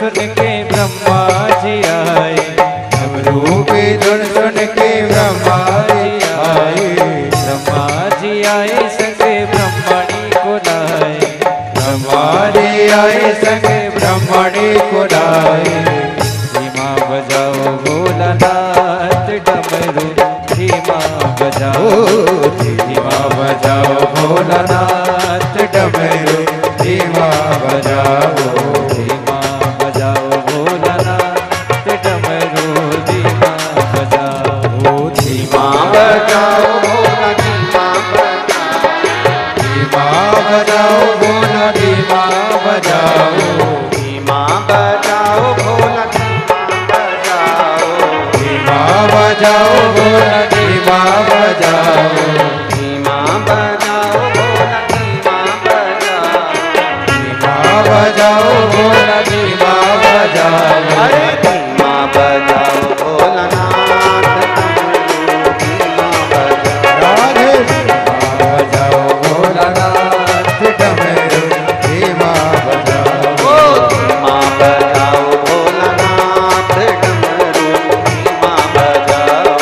सुन के ब्रह्मा जी आए, डमरू की धुन सुन के ब्रह्मा जी आए, ब्रह्मा जी आए संगे ब्रह्मणी को लाए, ब्रह्मा जी आए संगे ब्रह्मणी को लाए। धीमा बजाओ भोलानाथ डमरू, धीमा बजाओ, धीमा बजाओ भोलानाथ डमरू, धीमा बजाओ, धीमा बजाओ भोलानाथ डमरू, धीमा बजाओ, धीमा बजाओ भोला, धीमा बजाओ भोला, धीमा बजाओ, धीमा बजाओ भोला, धीमा बजाओ भोला, धीमा बजाओ, धीमा बजाओ भोला, धीमा बजाओ भोला, धीमा बजाओ, अरे धीमा बजाओ भोलानाथ, धीमा बजाओ, राधे धीमा बजाओ भोलानाथ डमरू, धीमा बजाओ, धीमा बजाओ भोलानाथ डमरू, धीमा बजाओ,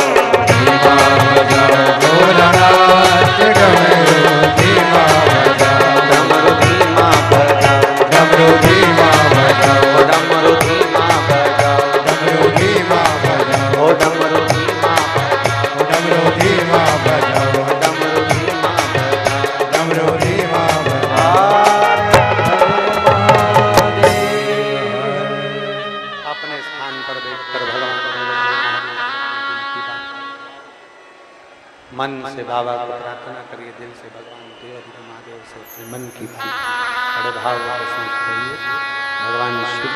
धीमा बजाओ भोलानाथ डमरू, धीमा बजाओ, डमरू धीमा बजाओ, डमरू धीमा बजाओ, डमरू धीमा बजाओ, डमरू धीमा बजाओ, डमरू धीमा बजाओ, डमरू धीमा बजाओ, डमरू धीमा बजाओ, डमरू धीमा बजाओ।
अपने स्थान पर बैठकर भगवान मन से बाबा को प्रार्थना करिए, दिल से भगवान देव महादेव से अपने मन की बात बड़े भाव के साथ करिए। भगवान शिव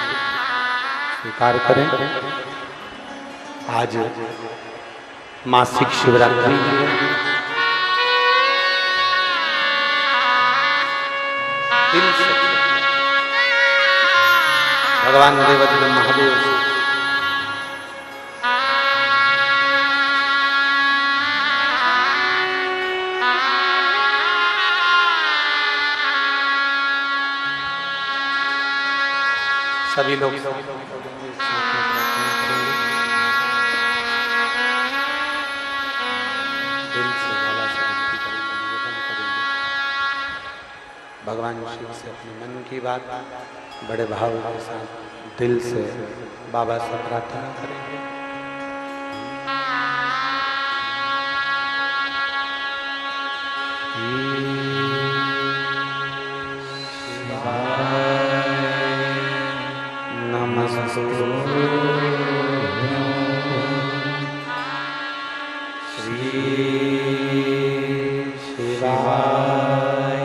स्वीकार करें। आज मासिक शिवरात्रि है। दिल से भगवान देवदेव महादेव से सभी लोग भगवान शिव से अपने मन की बात बड़े भाव के साथ दिल से बाबा से प्रार्थना करेंगे। नमस्ते श्री शिवाय,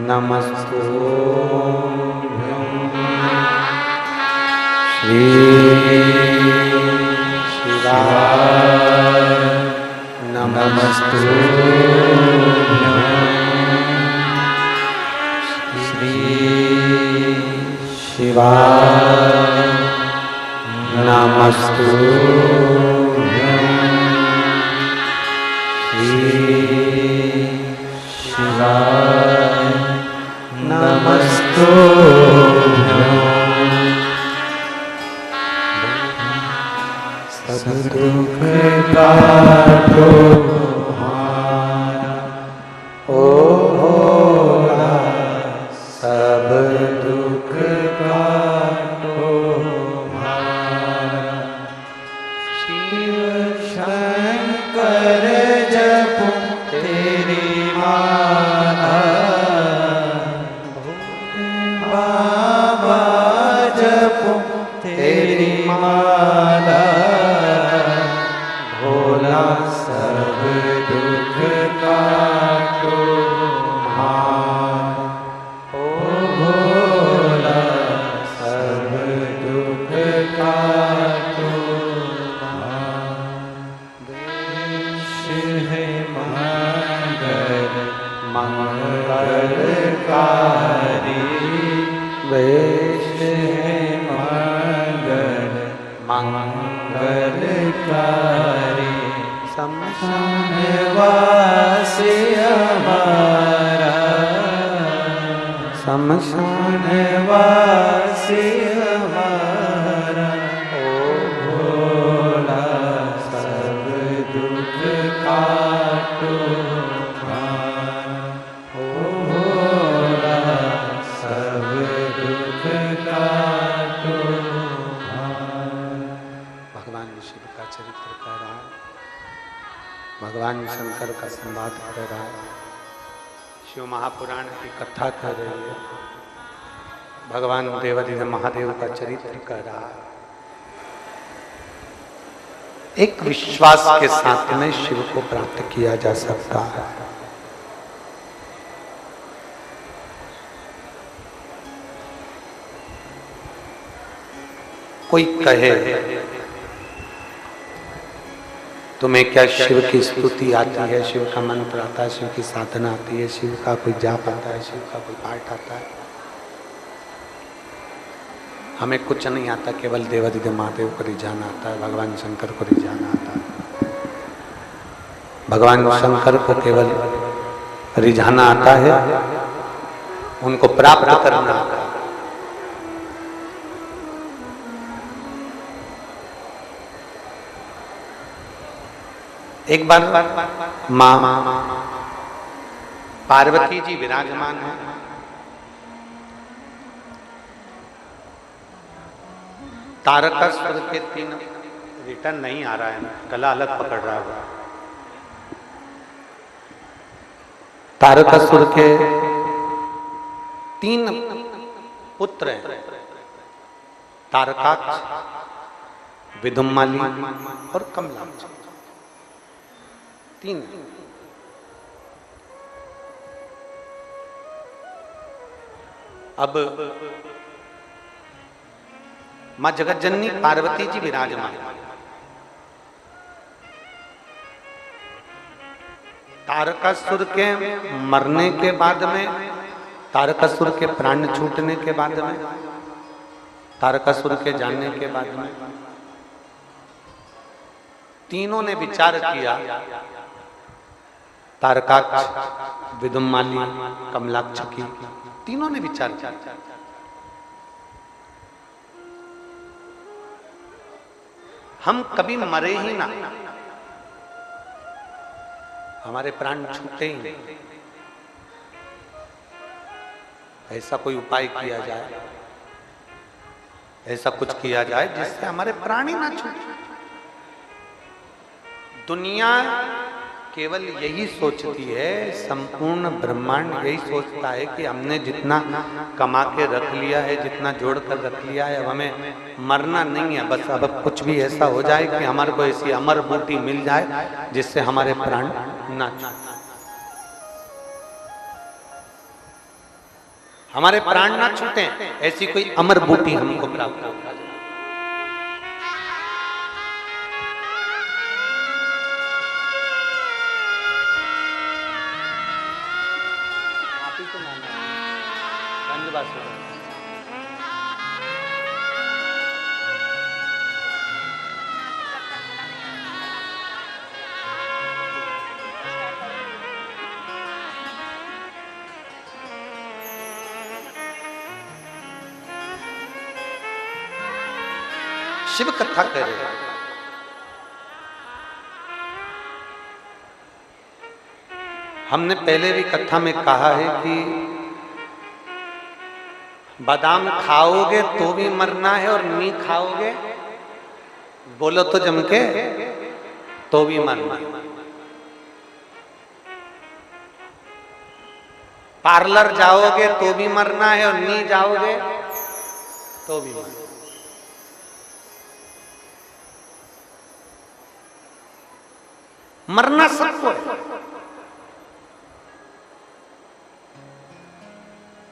नमस्ते श्री शिवाय, नमस्ते श्री शिवाय, नमस्ते श्री शिवाय, नमस्ते सब दुख काटो हमारा, ओ भोला सब दुख काटो हमारा। शिव शंकर जपो तेरी माला, बाबा जपो तेरी माला, भोला सब दुख काटो हमारा, ओ भोला सब दुख काटो हमारा। देश है मंगल मंगलकारी, देश है मंगल मंगलकारी, शमशान वासी हमारा, शमशान वासी भगवान शंकर का संवाद कर रहा है, शिव महापुराण की कथा कर रही है, भगवान देवादिदेव महादेव का चरित्र कर रहा है। एक विश्वास के साथ में शिव को प्राप्त किया जा सकता है। कोई कहे तुम्हें क्या शिव की स्तुति आती है, शिव का मंत्र आता है, शिव की साधना आती है, शिव का कोई जाप आता है, शिव का कोई पाठ आता है? हमें कुछ नहीं आता, केवल देवादिदेव महादेव को रिझाना आता है, भगवान शंकर को रिझाना आता है। भगवान शंकर को केवल रिझाना आता है, उनको प्राप्त करना आता है। एक बार माँ पार्वती जी विराजमान है, तारकासुर के 3 रिटर्न नहीं आ रहा है, गला अलग पकड़ रहा है। तारकासुर के 3 पुत्र हैं, तारकाक्ष, विदुम्माली और कमलाक्ष, 3। अब मां जगतजननी पार्वती जी विराजमान, तारकासुर के मरने के बाद में, तारकासुर के प्राण छूटने के बाद में, तारकासुर के जाने के बाद में तीनों ने विचार किया, तारकाक्ष, विदुम्माली, कमलाक्ष की, तीनों ने विचार किया हम कभी मरे ही ना, हमारे प्राण छूटे ही नहीं। ऐसा कोई उपाय किया जाए, ऐसा कुछ किया जाए जिससे हमारे प्राण ही ना छूटे। दुनिया केवल यही सोचती है, संपूर्ण ब्रह्मांड यही सोचता है कि हमने जितना कमा के रख लिया है, जितना जोड़ कर रख लिया है, अब हमें मरना नहीं है, बस अब कुछ भी ऐसा हो जाए कि हमारे को ऐसी अमर बूटी मिल जाए जिससे हमारे प्राण ना छूटे, हमारे प्राण ना छूटे, ऐसी कोई अमर बूटी हमको प्राप्त हो जाए। शिव कथा करे, हमने पहले भी कथा में कहा है कि बादाम खाओगे तो भी मरना है और नहीं खाओगे, बोलो तो जम के, तो भी मरना है। पार्लर जाओगे तो भी मरना है और नहीं जाओगे तो भी मरना है। मरना सबको है,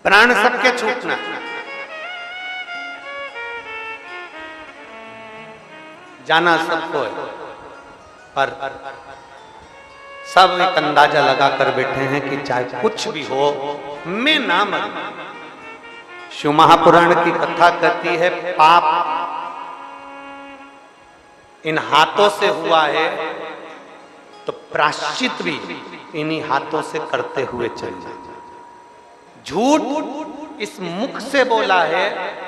प्राण सबके छूटना, जाना सबको है, पर सब एक अंदाजा लगा कर बैठे हैं कि चाहे कुछ भी हो मैं ना मरूं। शिव महापुराण की कथा कहती है, पाप इन हाथों से हुआ है तो प्रायश्चित भी इन्हीं हाथों से करते हुए चल जाए। झूठ इस मुख से बोला है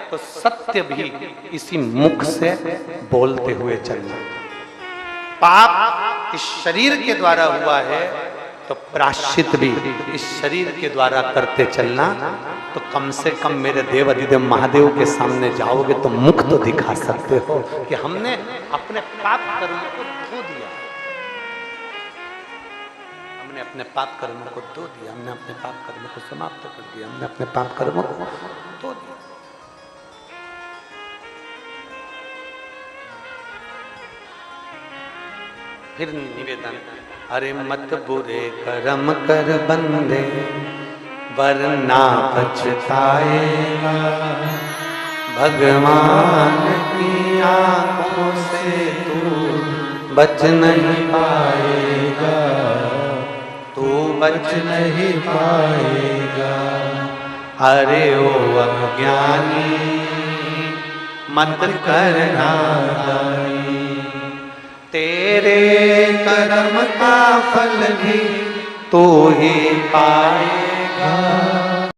तो सत्य भी इसी मुख से बोलते हुए चल जाए। पाप इस शरीर के द्वारा हुआ है तो प्रायश्चित भी इस शरीर के द्वारा करते चलना। तो कम से कम मेरे देव अधिदेव महादेव के सामने जाओगे तो मुख तो दिखा सकते हो कि हमने अपने पाप कर्म को धो दिया। हमने अपने पाप कर्मों को धो दिया, हमने अपने पाप कर्मों को समाप्त कर दिया, हमने अपने पाप कर्मों को धो दिया। फिर निवेदन, अरे मत बुरे कर्म कर बंदे वरना पछताएगा, भगवान की आंखों से तू बच नहीं पाएगा, तू बच नहीं पाएगा। अरे ओ अज्ञानी मत करना दानी, तेरे कर्म का फल भी तू ही पाएगा,